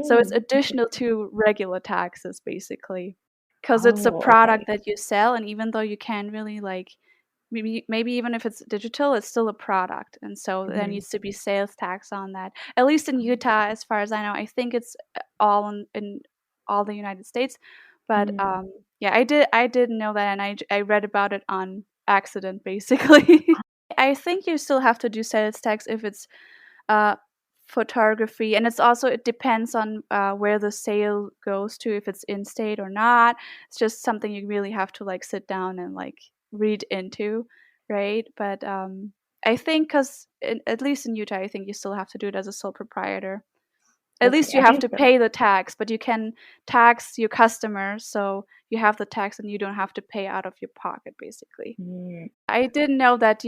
So it's Mm. additional to regular taxes, basically, because it's a Oh, okay. product that you sell, and even though you can't really like maybe even if it's digital, it's still a product, and so there Mhm. needs to be sales tax on that. At least in Utah, as far as I know, I think it's all in all the United States. But Mm. yeah, I did know that, and I read about it on accident, basically. I think you still have to do sales tax if it's uh photography, and it depends on where the sale goes to, if it's in state or not. It's just something you really have to like sit down and like read into, right? But I think because at least in Utah, I think you still have to do it as a sole proprietor. At least you I have think to so. pay the tax, but you can tax your customers, so you have the tax and you don't have to pay out of your pocket, basically. I didn't know that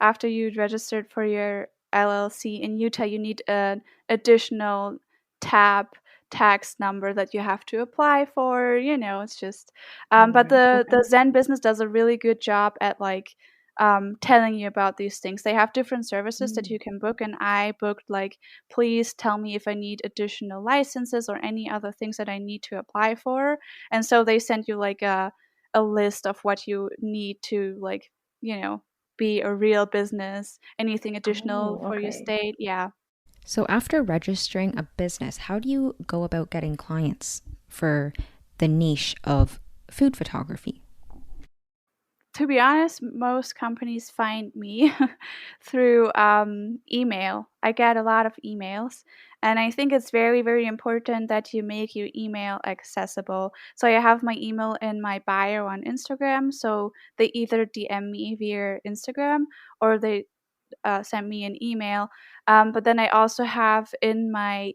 after you registered for your LLC in Utah, you need an additional tax number that you have to apply for. It's just, but the Zen business does a really good job at like telling you about these things. They have different services that you can book, and I booked like, please tell me if I need additional licenses or any other things that I need to apply for. And so they send you like a list of what you need to like, be a real business, anything additional for your state. Yeah. So after registering a business, how do you go about getting clients for the niche of food photography? To be honest, most companies find me through email. I get a lot of emails, and I think it's very, very important that you make your email accessible. So I have my email in my bio on Instagram. So they either DM me via Instagram or they send me an email. But then I also have in my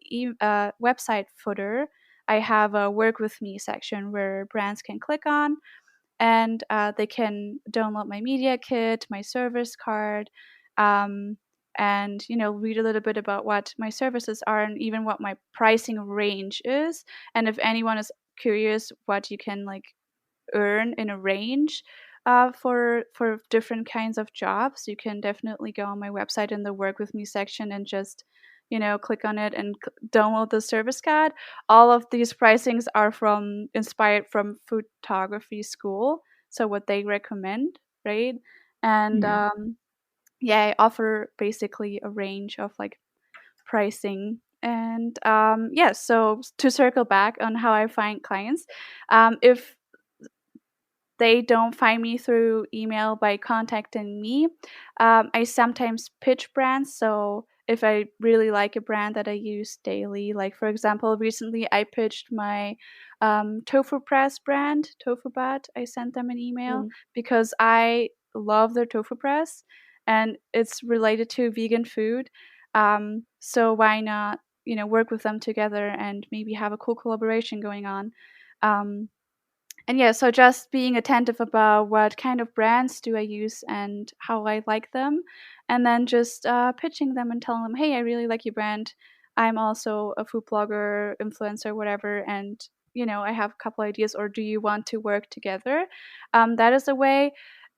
website footer, I have a work with me section where brands can click on, and they can download my media kit, my service card, and read a little bit about what my services are and even what my pricing range is. And if anyone is curious what you can like earn in a range for different kinds of jobs, you can definitely go on my website in the work with me section and just click on it and download the service guide. All of these pricings are inspired from photography school, so what they recommend, right? And yeah, I offer basically a range of like pricing. And yeah, so to circle back on how I find clients, if they don't find me through email by contacting me, I sometimes pitch brands. So if I really like a brand that I use daily, like for example, recently I pitched my tofu press brand, TofuBot. I sent them an email because I love their tofu press and it's related to vegan food. So why not, work with them together and maybe have a cool collaboration going on. And yeah, so just being attentive about what kind of brands do I use and how I like them, and then just pitching them and telling them, hey, I really like your brand. I'm also a food blogger, influencer, whatever, and I have a couple ideas. Or do you want to work together? That is a way.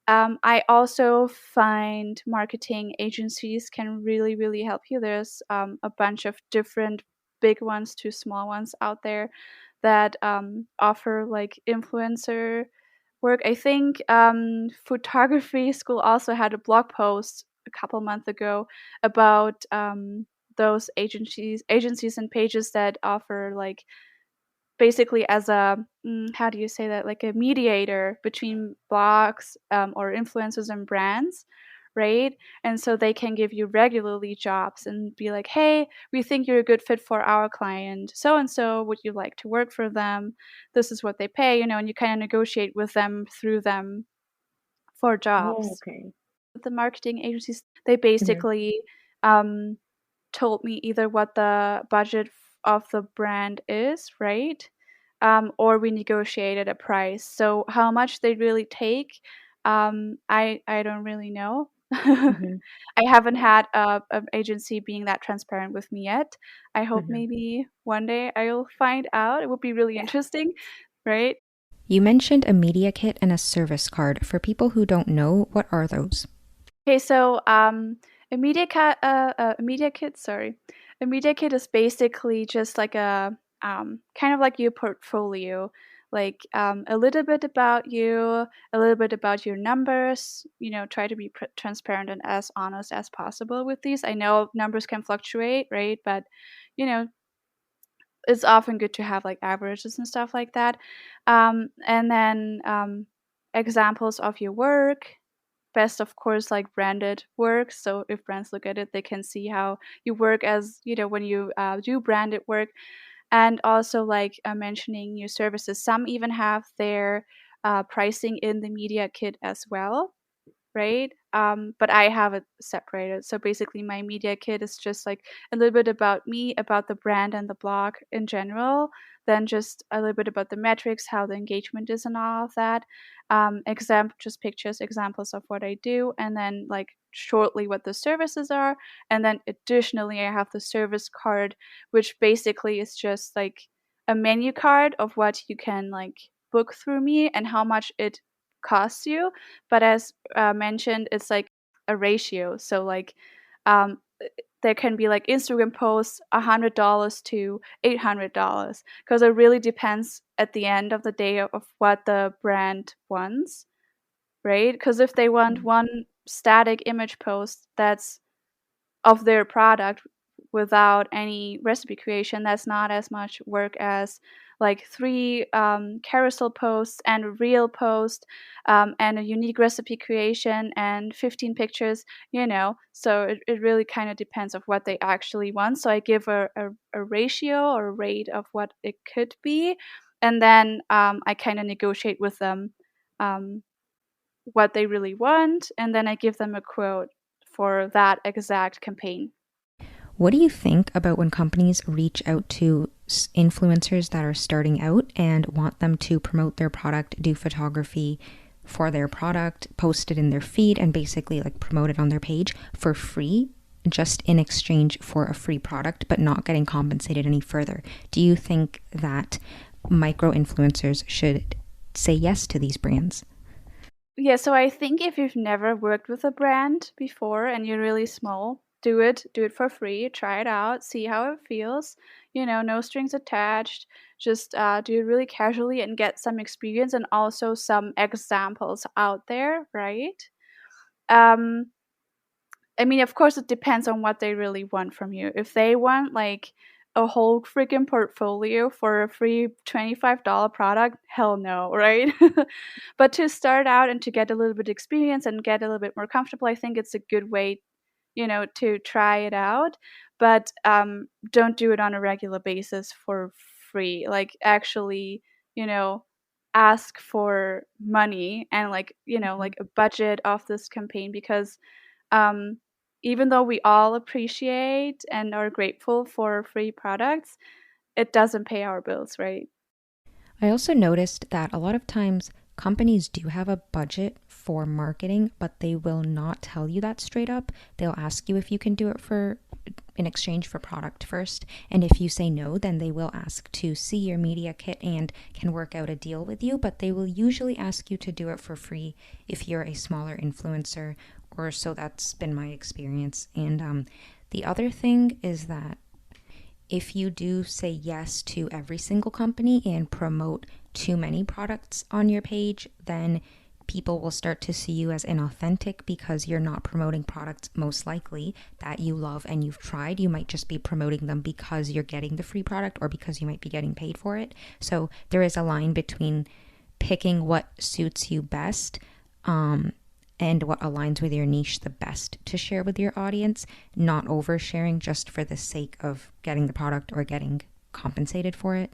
I also find marketing agencies can really, really help you. There's a bunch of different big ones to small ones out there that offer like influencer work. I think photography school also had a blog post a couple months ago about those agencies and pages that offer like basically as a how do you say that, like a mediator between blogs or influencers and brands, right? And so they can give you regularly jobs and be like, hey, we think you're a good fit for our client so and so, would you like to work for them? This is what they pay, and you kind of negotiate with them through them for jobs. The marketing agencies, they basically told me either what the budget of the brand is, right? Or we negotiated a price. So how much they really take, I don't really know. I haven't had an agency being that transparent with me yet. I hope maybe one day I'll find out. It would be really interesting, right? You mentioned a media kit and a service card. For people who don't know, what are those? Okay, so a media kit, sorry. A media kit is basically just like a kind of like your portfolio, like a little bit about you, a little bit about your numbers. Try to be transparent and as honest as possible with these. I know numbers can fluctuate, right? But you know, it's often good to have like averages and stuff like that. And then examples of your work, best, of course, like branded work. So if brands look at it, they can see how you work as, when you do branded work. And also like mentioning new services. Some even have their pricing in the media kit as well, right? But I have it separated. So basically, my media kit is just like a little bit about me, about the brand and the blog in general, then just a little bit about the metrics, how the engagement is, and all of that. Just pictures, examples of what I do, and then like shortly what the services are. And then additionally, I have the service card, which basically is just like a menu card of what you can like book through me and how much it costs you. But as mentioned, it's like a ratio. So like there can be like Instagram posts $100 to $800 because it really depends at the end of the day of what the brand wants, right? Because if they want one static image post that's of their product without any recipe creation, that's not as much work as like 3 carousel posts and a reel post, and a unique recipe creation and 15 pictures, so it really kind of depends of what they actually want. So I give a ratio or a rate of what it could be, and then I kind of negotiate with them what they really want, and then I give them a quote for that exact campaign. What do you think about when companies reach out to influencers that are starting out and want them to promote their product, do photography for their product, post it in their feed, and basically like promote it on their page for free, just in exchange for a free product, but not getting compensated any further? Do you think that micro influencers should say yes to these brands? Yeah, so I think if you've never worked with a brand before and you're really small, do it for free, try it out, see how it feels, no strings attached. Just do it really casually and get some experience and also some examples out there, right? um I mean, of course, it depends on what they really want from you. If they want like a whole freaking portfolio for a free $25 product, hell no, right? But to start out and to get a little bit experience and get a little bit more comfortable, I think it's a good way, to try it out. But don't do it on a regular basis for free. Like actually, you know, ask for money and like a budget of this campaign, because um, even though we all appreciate and are grateful for free products, it doesn't pay our bills, right? I also noticed that a lot of times companies do have a budget for marketing, but they will not tell you that straight up. They'll ask you if you can do it in exchange for product first. And if you say no, then they will ask to see your media kit and can work out a deal with you. But they will usually ask you to do it for free if you're a smaller influencer, or so that's been my experience. And the other thing is that if you do say yes to every single company and promote too many products on your page, then people will start to see you as inauthentic because you're not promoting products most likely that you love and you've tried. You might just be promoting them because you're getting the free product or because you might be getting paid for it. So there is a line between picking what suits you best, and what aligns with your niche the best to share with your audience, not oversharing just for the sake of getting the product or getting compensated for it.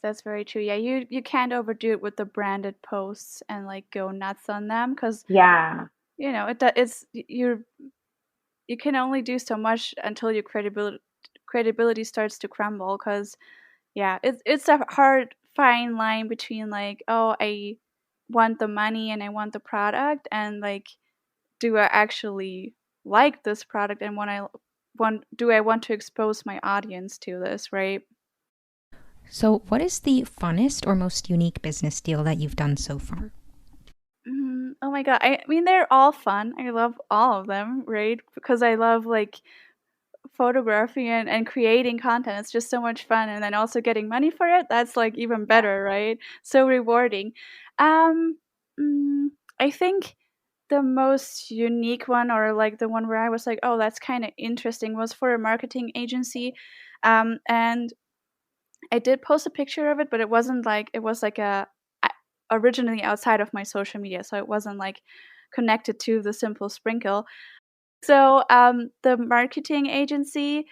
That's very true. Yeah, you can't overdo it with the branded posts and like go nuts on them, because Yeah. you can only do so much until your credibility starts to crumble. Because yeah, it's a hard fine line between like, oh, I want the money and I want the product, and like, do I actually like this product, and do I want to expose my audience to this, right? So, what is the funnest or most unique business deal that you've done so far? Oh my god, I mean, they're all fun. I love all of them, right? Because I love like photography and creating content. It's just so much fun, and then also getting money for it, that's like even better, right? So rewarding. um I think the most unique one, or like the one where I was like, oh, that's kind of interesting, was for a marketing agency. And I did post a picture of it, but it wasn't like, it was like originally outside of my social media, so it wasn't like connected to the simple sprinkle. So the marketing agency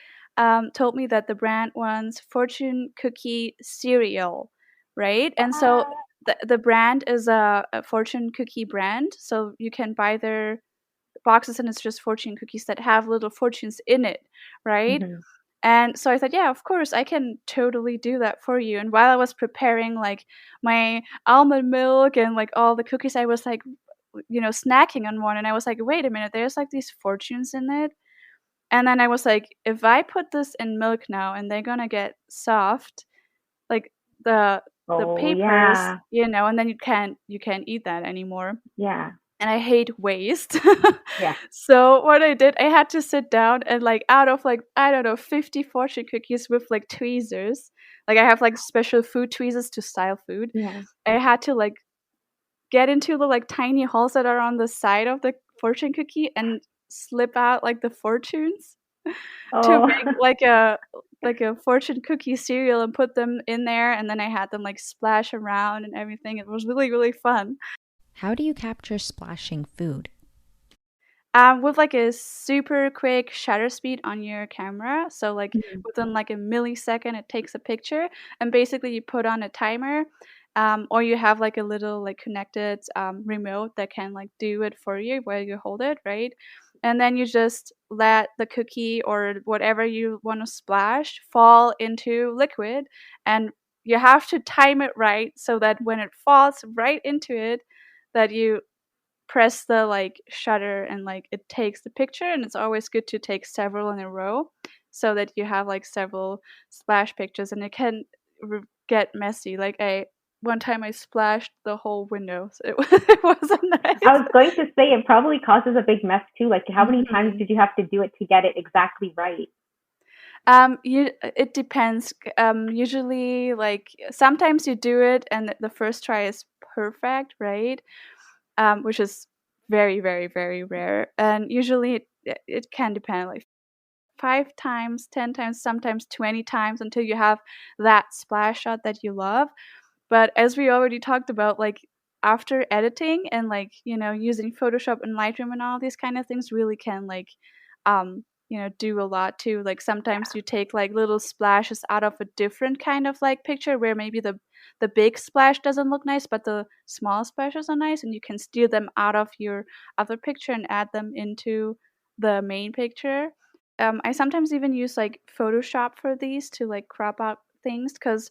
told me that the brand wants fortune cookie cereal, right? And so the brand is a fortune cookie brand. So you can buy their boxes and it's just fortune cookies that have little fortunes in it, right? Mhm. And so I thought, yeah, of course, I can totally do that for you. And while I was preparing like my almond milk and like all the cookies, I was like, snacking on one. And I was like, wait a minute, there's like these fortunes in it. And then I was like, if I put this in milk now and they're gonna get soft, like the Oh, papers, yeah. and then you can't eat that anymore. Yeah. And I hate waste. Yeah. So what I did, I had to sit down and like out of like, I don't know, 50 fortune cookies with like tweezers. Like I have like special food tweezers to style food. Yeah. I had to like get into the like tiny holes that are on the side of the fortune cookie and slip out like the fortunes to Oh. make like a fortune cookie cereal and put them in there, and then I had them like splash around and everything. It was really, really fun. How do you capture splashing food? With like a super quick shutter speed on your camera, so like Mhm. within like a millisecond it takes a picture, and basically you put on a timer, or you have like a little like connected remote that can like do it for you while you hold it, right? And then you just let the cookie or whatever you want to splash fall into liquid, and you have to time it right so that when it falls right into it, that you press the like shutter and like it takes the picture. And it's always good to take several in a row so that you have like several splash pictures, and it can get messy. Like I one time I splashed the whole window, so it wasn't I nice. was going to say it probably causes a big mess too. Like, how many times Mhm. did you have to do it to get it exactly right? It depends. Usually, like sometimes you do it and the first try is perfect, right? Which is very, very, very rare. And usually it can depend, like 5 times, 10 times, sometimes 20 times until you have that splash shot that you love. But as we already talked about, like after editing and like, using Photoshop and Lightroom and all these kind of things really can like do a lot too. Like sometimes you take like little splashes out of a different kind of like picture where maybe the big splash doesn't look nice, but the small splashes are nice, and you can steal them out of your other picture and add them into the main picture. I sometimes even use like Photoshop for these to like crop out things, because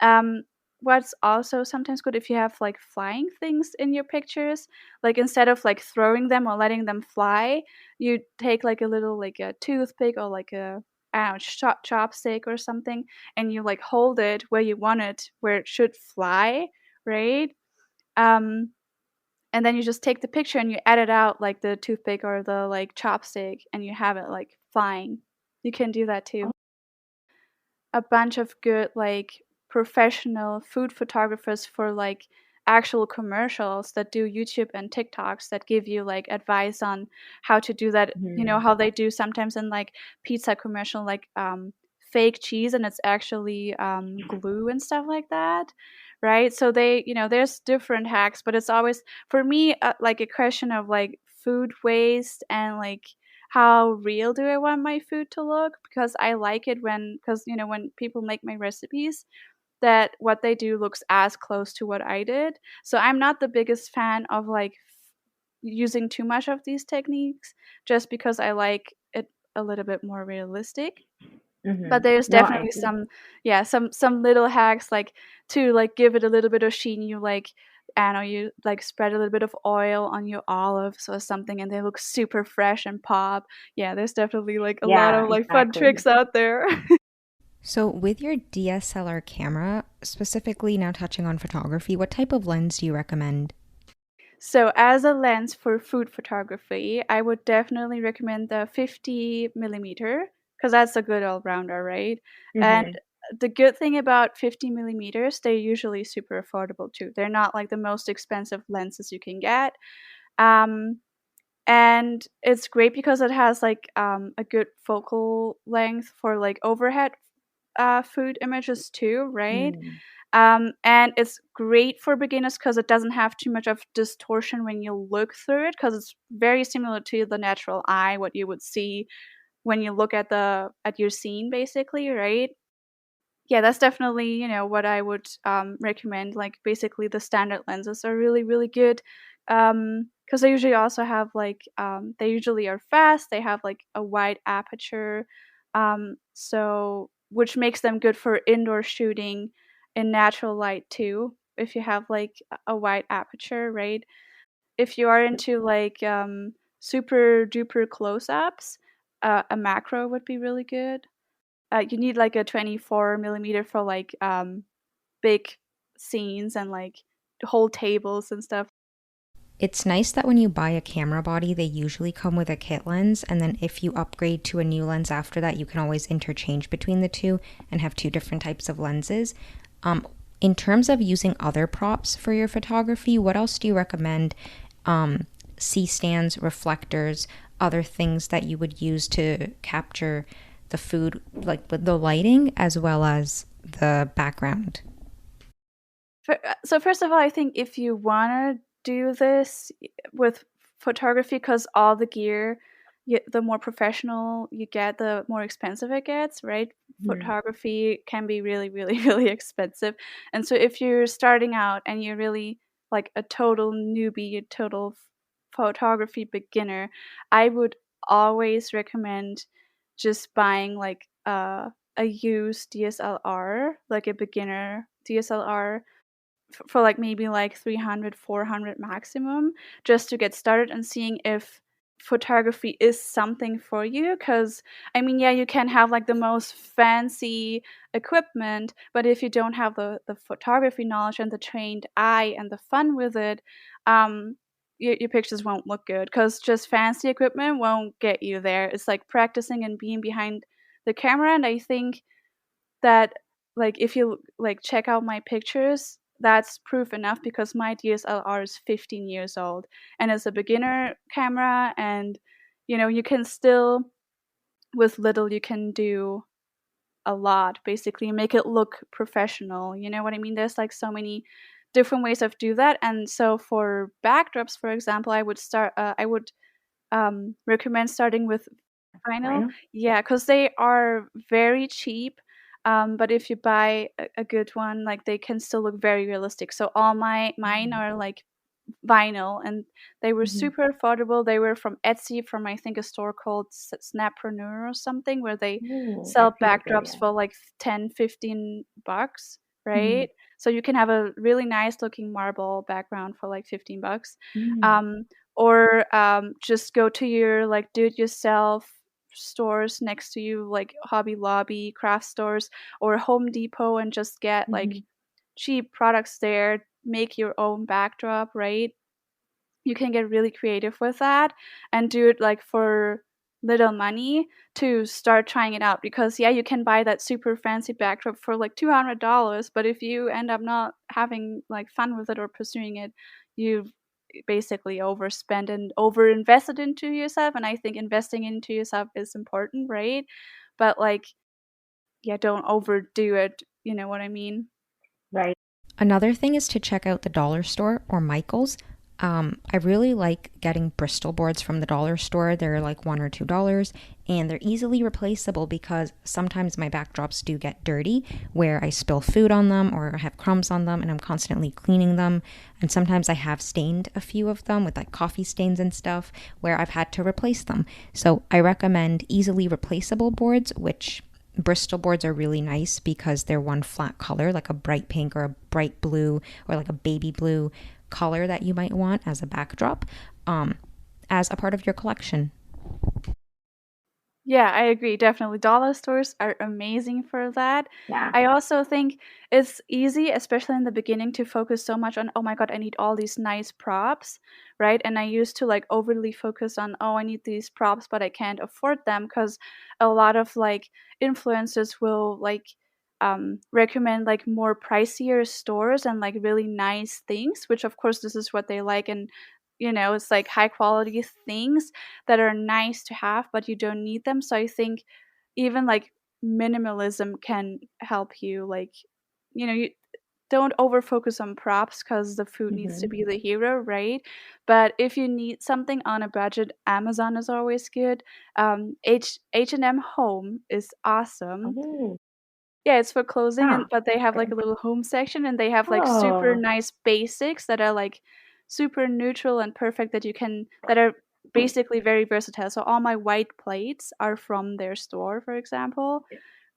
um, what's also sometimes good if you have like flying things in your pictures, like instead of like throwing them or letting them fly, you take like a little like a toothpick or like a I don't know, chopstick or something, and you like hold it where you want it, where it should fly, right? Um, and then you just take the picture and you edit out like the toothpick or the like chopstick, and you have it like flying. You can do that too. A bunch of good like professional food photographers for like actual commercials that do YouTube and TikToks that give you like advice on how to do that, Mhm. how they do sometimes in like pizza commercial, like fake cheese and it's actually glue and stuff like that, right? So they, there's different hacks, but it's always for me like a question of like food waste and like how real do I want my food to look, because I like it because when people make my recipes, that what they do looks as close to what I did. So I'm not the biggest fan of like using too much of these techniques, just because I like it a little bit more realistic. But Mhm. there's No, I definitely agree. some little hacks like to like give it a little bit of sheen. You like, I don't know, you like spread a little bit of oil on your olives or something and they look super fresh and pop. Yeah, there's definitely like a lot Yeah, of like fun exactly. tricks out there. So, with your DSLR camera, specifically now touching on photography, what type of lens do you recommend? So as a lens for food photography, I would definitely recommend the 50 millimeter, because that's a good all-rounder, right? And Mhm. the good thing about 50 millimeters, they're usually super affordable too. They're not like the most expensive lenses you can get. Um, and it's great because it has like a good focal length for like overhead food images too, right? Mm. And it's great for beginners because it doesn't have too much of distortion when you look through it, because it's very similar to the natural eye, what you would see when you look at your scene, basically, right? Yeah, that's definitely, what I would recommend. Like, basically, the standard lenses are really, really good, because they usually also have like they usually are fast. They have like a wide aperture, so which makes them good for indoor shooting in natural light too. If you have like a wide aperture, right? If you are into like super duper close-ups, a macro would be really good. You need like a 24 millimeter for like big scenes and like whole tables and stuff. It's nice that when you buy a camera body, they usually come with a kit lens, and then if you upgrade to a new lens after that, you can always interchange between the two and have two different types of lenses. In terms of using other props for your photography, what else do you recommend? C-stands, reflectors, other things that you would use to capture the food, like with the lighting as well as the background? So first of all, I think if you want to do this with photography, because all the gear, the more professional you get, the more expensive it gets, right? Photography can be really, really, really expensive. And so if you're starting out and you're really like a total newbie, a total photography beginner, I would always recommend just buying like a used DSLR, like a beginner DSLR, for like maybe like 300, 400 maximum, just to get started and seeing if photography is something for you. Because I mean, yeah, you can have like the most fancy equipment, but if you don't have the photography knowledge and the trained eye and the fun with it, your pictures won't look good, because just fancy equipment won't get you there. It's like practicing and being behind the camera. And I think that, like, if you like check out my pictures, that's proof enough, because my DSLR is 15 years old and it's a beginner camera. And you can still, with little, you can do a lot, basically make it look professional. You know what I mean? There's like so many different ways of do that. And so for backdrops, for example, I would recommend starting with vinyl. Vinyl? Yeah, because they are very cheap. But if you buy a good one, like, they can still look very realistic. So all mine are like vinyl, and they were super affordable. They were from Etsy, from I think a store called Snappreneur or something, where they Ooh, sell Etsy is good, backdrops yeah. for like 10, $15, right? So you can have a really nice looking marble background for like $15. Um, or just go to your like do-it-yourself stores next to you, like Hobby Lobby, craft stores, or Home Depot, and just get like cheap products there. Make your own backdrop, right? You can get really creative with that and do it like for little money to start trying it out. Because yeah, you can buy that super fancy backdrop for like $200, but if you end up not having like fun with it or pursuing it, you basically overspend and over invested into yourself. And I think investing into yourself is important, right? But like, yeah, don't overdo it, you know what I mean? Right. Another thing is to check out the dollar store or Michael's. I really like getting Bristol boards from the dollar store. They're like $1 or $2, and they're easily replaceable, because sometimes my backdrops do get dirty where I spill food on them or have crumbs on them, and I'm constantly cleaning them. And sometimes I have stained a few of them with like coffee stains and stuff where I've had to replace them. So I recommend easily replaceable boards, which Bristol boards are really nice because they're one flat color, like a bright pink or a bright blue or like a baby blue color that you might want as a backdrop, as a part of your collection. Yeah, I agree. Definitely. Dollar stores are amazing for that. Yeah. I also think it's easy, especially in the beginning, to focus so much on, oh my God, I need all these nice props, right? And I used to like overly focus on, oh, I need these props, but I can't afford them, because a lot of like influencers will like recommend like more pricier stores and like really nice things, which of course this is what they like. And it's like high quality things that are nice to have, but you don't need them. So I think even like minimalism can help you, like, you don't over focus on props because the food needs to Mhm. be the hero, right? But if you need something on a budget, Amazon is always good. H&M Home is awesome. Oh, Yeah, it's for clothing, huh. and but they have like Okay. a little home section, and they have like super Oh. nice basics that are like super neutral and perfect that are basically very versatile. So all my white plates are from their store, for example.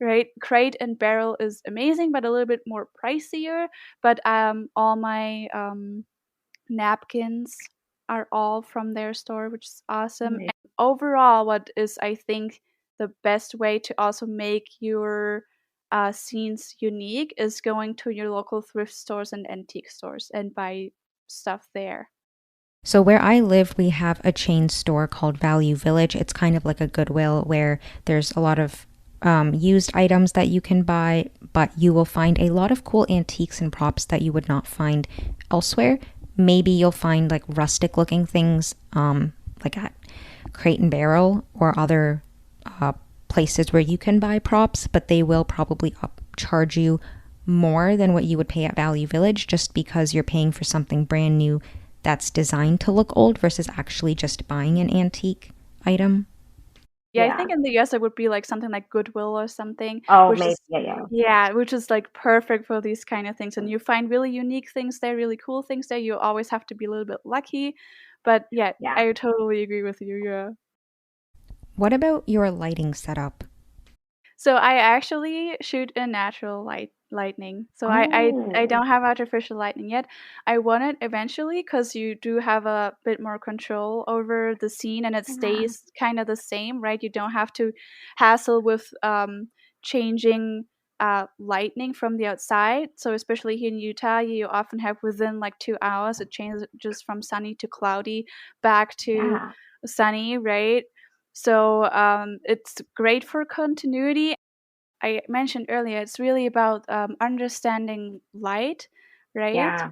Right? Crate and Barrel is amazing, but a little bit more pricier. But all my napkins are all from their store, which is awesome. Nice. And overall, what is I think the best way to also make your scenes unique is going to your local thrift stores and antique stores and buy stuff there. So where I live, we have a chain store called Value Village. It's kind of like a Goodwill where there's a lot of used items that you can buy, but you will find a lot of cool antiques and props that you would not find elsewhere. Maybe you'll find like rustic looking things, like at Crate and Barrel or other uh, places where you can buy props, but they will probably charge you more than what you would pay at Value Village just because you're paying for something brand new that's designed to look old versus actually just buying an antique item. Yeah, I Yeah. think in the US it would be like something like Goodwill or something, Oh, which maybe. is Yeah. yeah, which is like perfect for these kind of things. And you find really unique things there, really cool things there. You always have to be a little bit lucky. But yeah, Yeah. I totally agree with you. Yeah. What about your lighting setup? So I actually shoot in natural lightning. So I Oh. don't have artificial lighting yet. I want it eventually because you do have a bit more control over the scene and it Yeah. stays kind of the same, right? You don't have to hassle with changing lightning from the outside. So especially here in Utah, you often have within like 2 hours it changes from sunny to cloudy back to Yeah. sunny, right? So it's great for continuity. I mentioned earlier, it's really about understanding light, right? Yeah.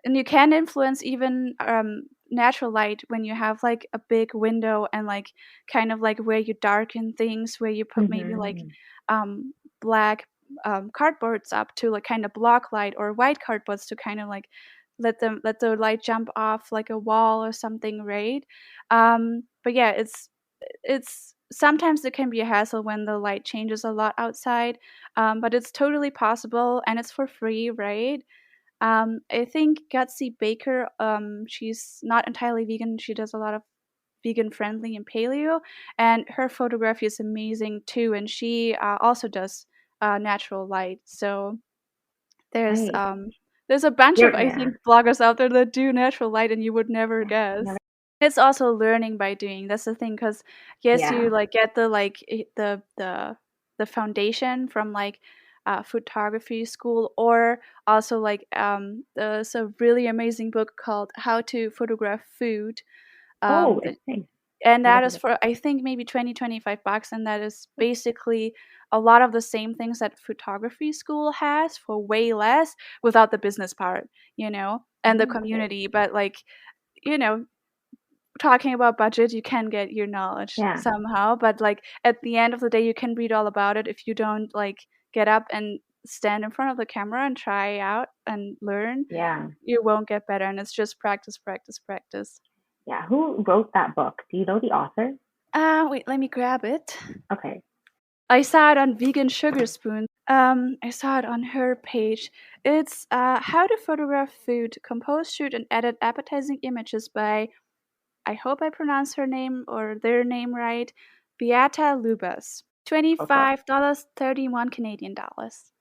And you can influence even natural light when you have like a big window and like kind of like where you darken things, where you put maybe like Mhm. um, black cardboards up to like kind of block light or white cardboards to kind of like let the light jump off like a wall or something, right? But yeah, it's sometimes it can be a hassle when the light changes a lot outside, but it's totally possible and it's for free, right? I think Gutsy Baker, she's not entirely vegan. She does a lot of vegan friendly and paleo, and her photography is amazing too. And she also does natural light. So there's Nice. um, there's a bunch of I Yeah. think bloggers out there that do natural light, and you would never Yeah. guess. Never. It's also learning by doing. That's the thing, because yes, you Yeah. like get the the foundation from like photography school, or also like there's a really amazing book called How to Photograph Food. Oh, That interesting. and Never that heard is of for I think maybe 20-25 bucks, and that is basically a lot of the same things that photography school has for way less without the business part, and the it. Okay. community. But like, you know, talking about budget, you can get your knowledge Yeah. somehow, but like at the end of the day, you can read all about it. If you don't like get up and stand in front of the camera and try out and learn, Yeah. you won't get better. And it's just practice, practice, practice. Yeah. Who wrote that book? Do you know the author? Wait, let me grab it. Okay. I saw it on Vegan Sugar Spoon. I saw it on her page. It's How to Photograph Food, Compose, Shoot, and Edit Appetizing Images by, I hope I pronounce her name or their name right, Beata Lubas. Okay. $25, 31 Canadian dollars.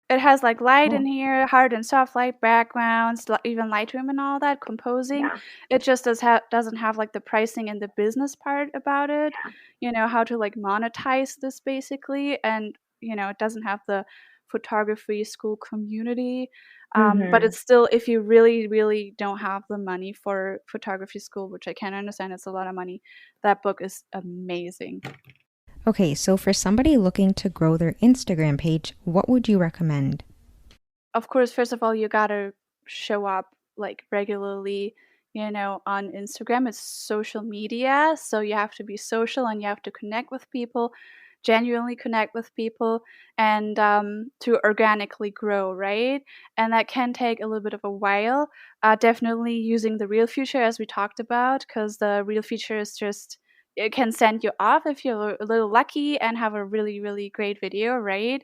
It has like light in Oh, here, hard and soft light backgrounds, even Lightroom and all that, composing. yeah. It just doesn't have like the pricing and the business part about it, how to like monetize this basically. And, it doesn't have the photography school community. But Mhm. it's still, if you really, really don't have the money for photography school, which I can understand, it's a lot of money, that book is amazing. Okay, so for somebody looking to grow their Instagram page, what would you recommend? Of course, first of all, you gotta show up like regularly, on Instagram. It's social media, so you have to be social and you have to connect with people genuinely connect with people and to organically grow, right? And that can take a little bit of a while. Definitely using the reel feature as we talked about, because the reel feature is just, it can send you off if you're a little lucky and have a really, really great video, right?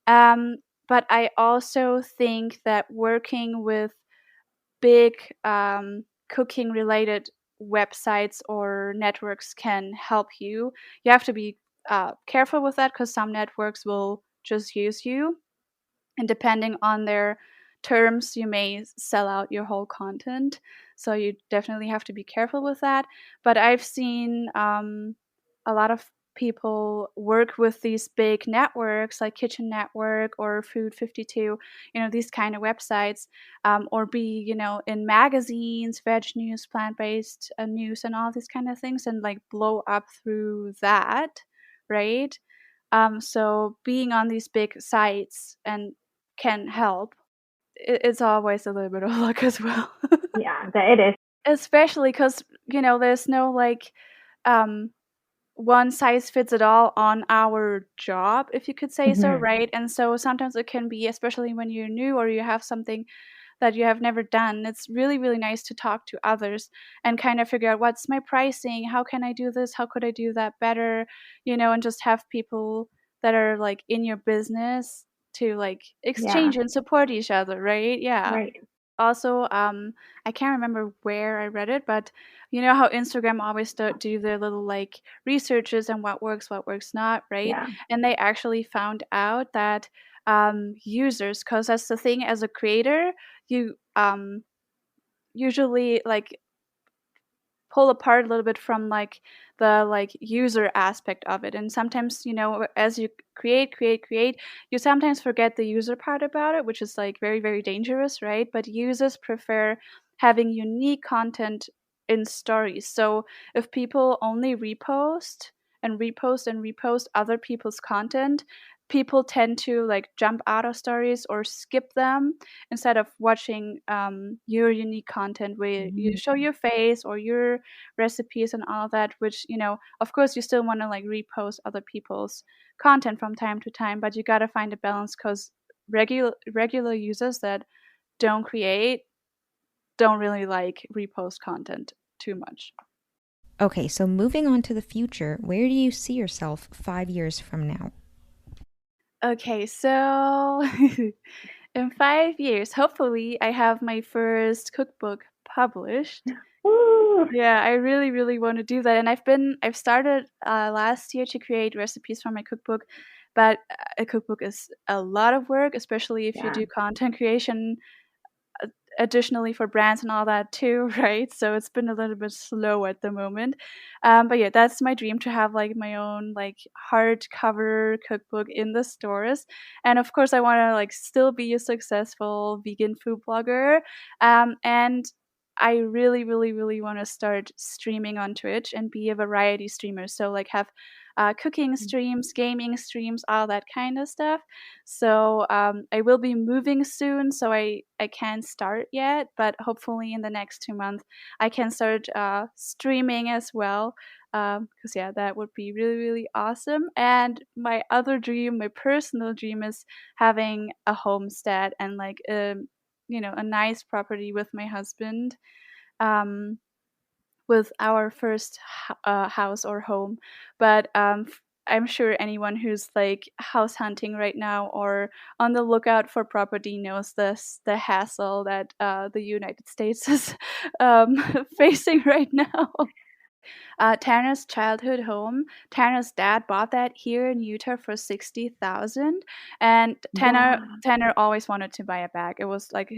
Um, but I also think that working with big cooking related websites or networks can help you. You have to be careful with that because some networks will just use you, and depending on their terms, you may sell out your whole content. So you definitely have to be careful with that. But I've seen a lot of people work with these big networks like Kitchen Network or Food 52, these kind of websites, or be, in magazines, veg news, plant-based news, and all these kind of things, and like blow up through that, right? So being on these big sites and can help. It's always a little bit of luck as well. Yeah, that it is. Especially because, there's no like one size fits it all on our job, if you could say so, right? And so sometimes it can be, especially when you're new or you have something that you have never done, it's really, really nice to talk to others and kind of figure out what's my pricing, how can I do this, how could I do that better, and just have people that are like in your business to like exchange and support each other, right? Yeah. Right. Also, I can't remember where I read it, but you know how Instagram always do their little like researches and what works not, right? Yeah. And they actually found out that users, because that's the thing, as a creator, you usually like pull apart a little bit from like the like user aspect of it, and sometimes as you create, you sometimes forget the user part about it, which is like very, very dangerous, right? But users prefer having unique content in stories. So if people only repost and repost and repost other people's content, people tend to like jump out of stories or skip them instead of watching your unique content where you show your face or your recipes and all that, which of course you still want to like repost other people's content from time to time, but you got to find a balance, because regular users that don't create don't really like repost content too much. Okay, so moving on to the future, where do you see yourself 5 years from now? Okay, so in 5 years, hopefully I have my first cookbook published. Woo! Yeah, I really, really want to do that. And I've started last year to create recipes for my cookbook, but a cookbook is a lot of work, especially if you do content creation additionally for brands and all that too, right? So it's been a little bit slow at the moment. But yeah, that's my dream, to have like my own like hardcover cookbook in the stores. And of course, I want to like still be a successful vegan food blogger. And I really, really, really want to start streaming on Twitch and be a variety streamer. So like have cooking streams, gaming streams, all that kind of stuff. So I will be moving soon, so I can't start yet, but hopefully in the next 2 months I can start streaming as well. Because yeah, that would be really, really awesome. And my other dream, my personal dream, is having a homestead and like a nice property with my husband. With our first house or home. But I'm sure anyone who's like house hunting right now or on the lookout for property knows the hassle that the United States is facing right now. Tanner's childhood home. Tanner's dad bought that here in Utah for $60,000, and Tanner always wanted to buy it back. It was like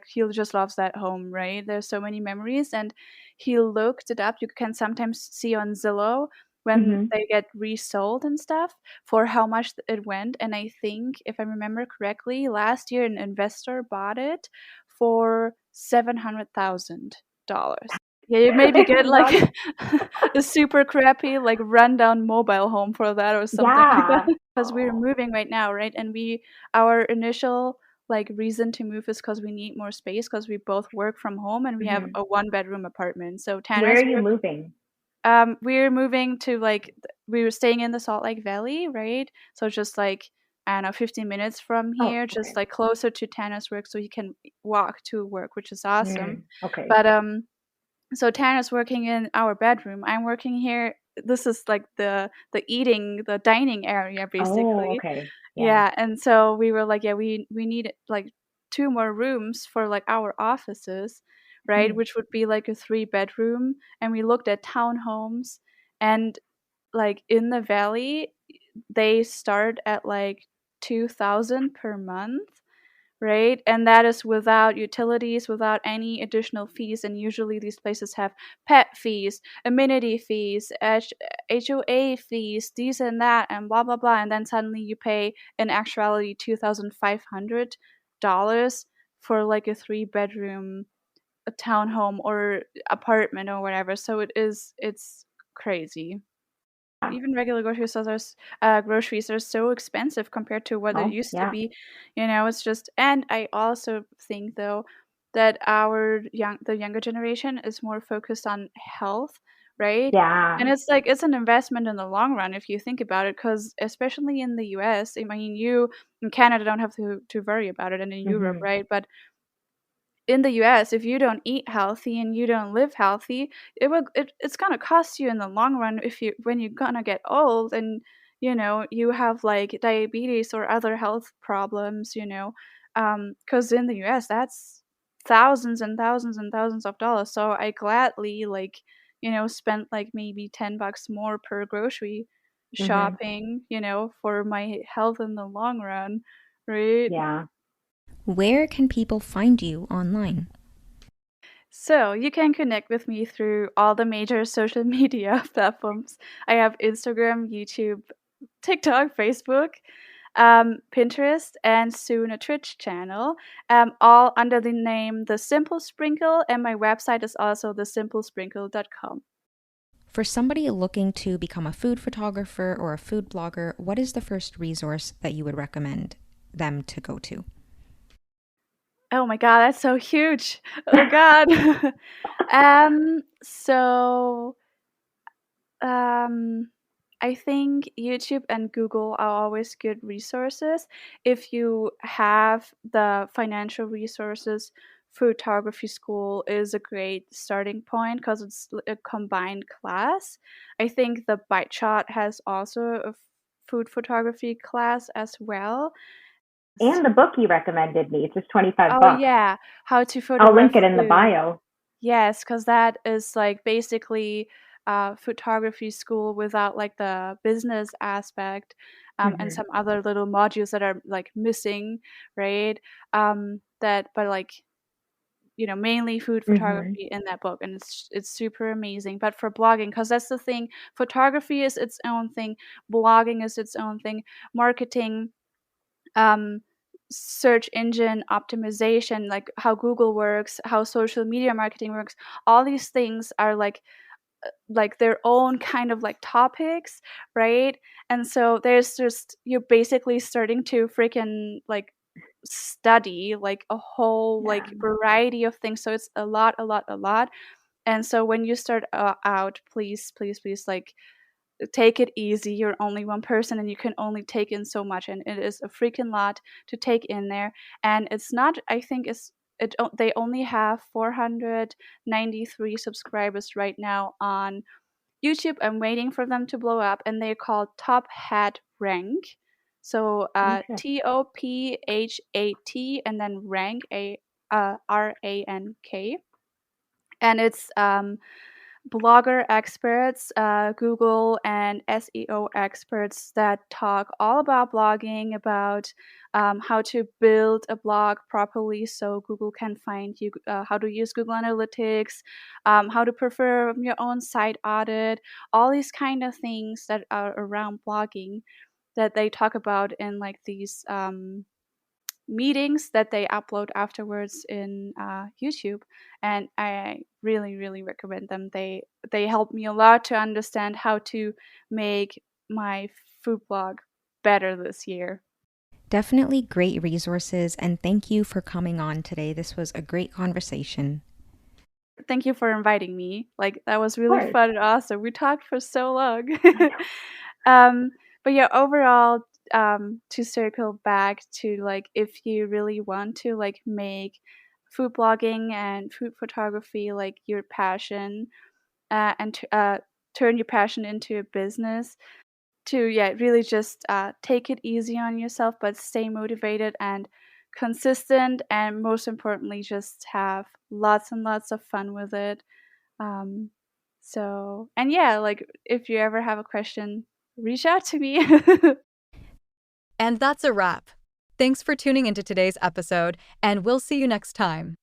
he just loves that home, right? There's so many memories, and he looked it up. You can sometimes see on Zillow when they get resold and stuff for how much it went. And I think, if I remember correctly, last year an investor bought it for $700,000. Yeah, you maybe get like a super crappy, like rundown mobile home for that or something like that. Because we're moving right now, right? And our initial like reason to move is because we need more space, because we both work from home and we have a 1-bedroom apartment. So Where are you moving? we're moving to like we were staying in the Salt Lake Valley, right? So just like I don't know, 15 minutes from Oh, here, okay. just like closer to Tanner's work, so he can walk to work, which is awesome. Okay. But so Tanner's working in our bedroom. I'm working here. This is like the dining area Oh, basically. okay. Yeah, and so we were like, yeah, we need like 2 more rooms for like our offices, right? Mm. Which would be like a 3-bedroom. And we looked at townhomes, and like in the valley, they start at like 2,000 per month, right? And that is without utilities, without any additional fees. And usually these places have pet fees, amenity fees, HOA fees, these and that, and blah, blah, blah. And then suddenly you pay in actuality $2,500 for like a 3-bedroom townhome or apartment or whatever. So it's crazy. Even regular groceries are so expensive compared to what it Oh, used to yeah. be. It's just, and I also think though that the younger generation is more focused on health, right? Yeah. And it's like it's an investment in the long run if you think about it, because especially in the US, I mean, you in Canada don't have to worry about it, and in Europe, Mhm. right? But in the US, if you don't eat healthy and you don't live healthy, it's gonna cost you in the long run if you when you're gonna get old and you have like diabetes or other health problems, because in the US that's thousands and thousands and thousands of dollars. So I gladly like spent like maybe $10 more per grocery Mhm. shopping, for my health in the long run, right? Yeah. Where can people find you online? So you can connect with me through all the major social media platforms. I have Instagram, YouTube, TikTok, Facebook, Pinterest, and soon a Twitch channel, all under the name The Simple Sprinkle, and my website is also thesimplesprinkle.com. For somebody looking to become a food photographer or a food blogger, what is the first resource that you would recommend them to go to? Oh my god, that's so huge. Oh god. So I think YouTube and Google are always good resources. If you have the financial resources, photography school is a great starting point because it's a combined class. I think the Bite Shot has also a food photography class as well. And the book you recommended me, it's just 25 Oh bucks. yeah, how to I'll link photograph it in the food. bio. Yes, because that is like basically photography school without like the business aspect, and Mhm. some other little modules that are like missing, right? But like mainly food Mhm. photography in that book, and it's super amazing. But for blogging, because that's the thing, photography is its own thing, blogging is its own thing, marketing, um, search engine optimization, like how Google works, how social media marketing works, all these things are like their own kind of like topics, right? And so there's just you're basically starting to freaking like study like a whole Yeah. like variety of things. So it's a lot, a lot, a lot. And so when you start out, please, please, please, like take it easy. You're only one person and you can only take in so much, and it is a freaking lot to take in there. And it's not, I think they only have 493 subscribers right now on YouTube. I'm waiting for them to blow up, and they're called Top Hat Rank. So Interesting. TOPHAT and then rank RANK. And it's blogger experts, Google and SEO experts that talk all about blogging, about how to build a blog properly so Google can find you, how to use Google Analytics, how to perform your own site audit, all these kind of things that are around blogging that they talk about in like these meetings that they upload afterwards in YouTube, and I really, really recommend them. They help me a lot to understand how to make my food blog better this year. Definitely great resources, and thank you for coming on today. This was a great conversation. thank you for inviting me. Like, that was Of really course. fun and awesome. We talked for so long. I know. But yeah, overall, to circle back to like, if you really want to like make food blogging and food photography like your passion, and turn your passion into a business, to yeah, really just take it easy on yourself, but stay motivated and consistent, and most importantly, just have lots and lots of fun with it. Um, so, and yeah, like if you ever have a question, reach out to me. And that's a wrap. Thanks for tuning into today's episode, and we'll see you next time.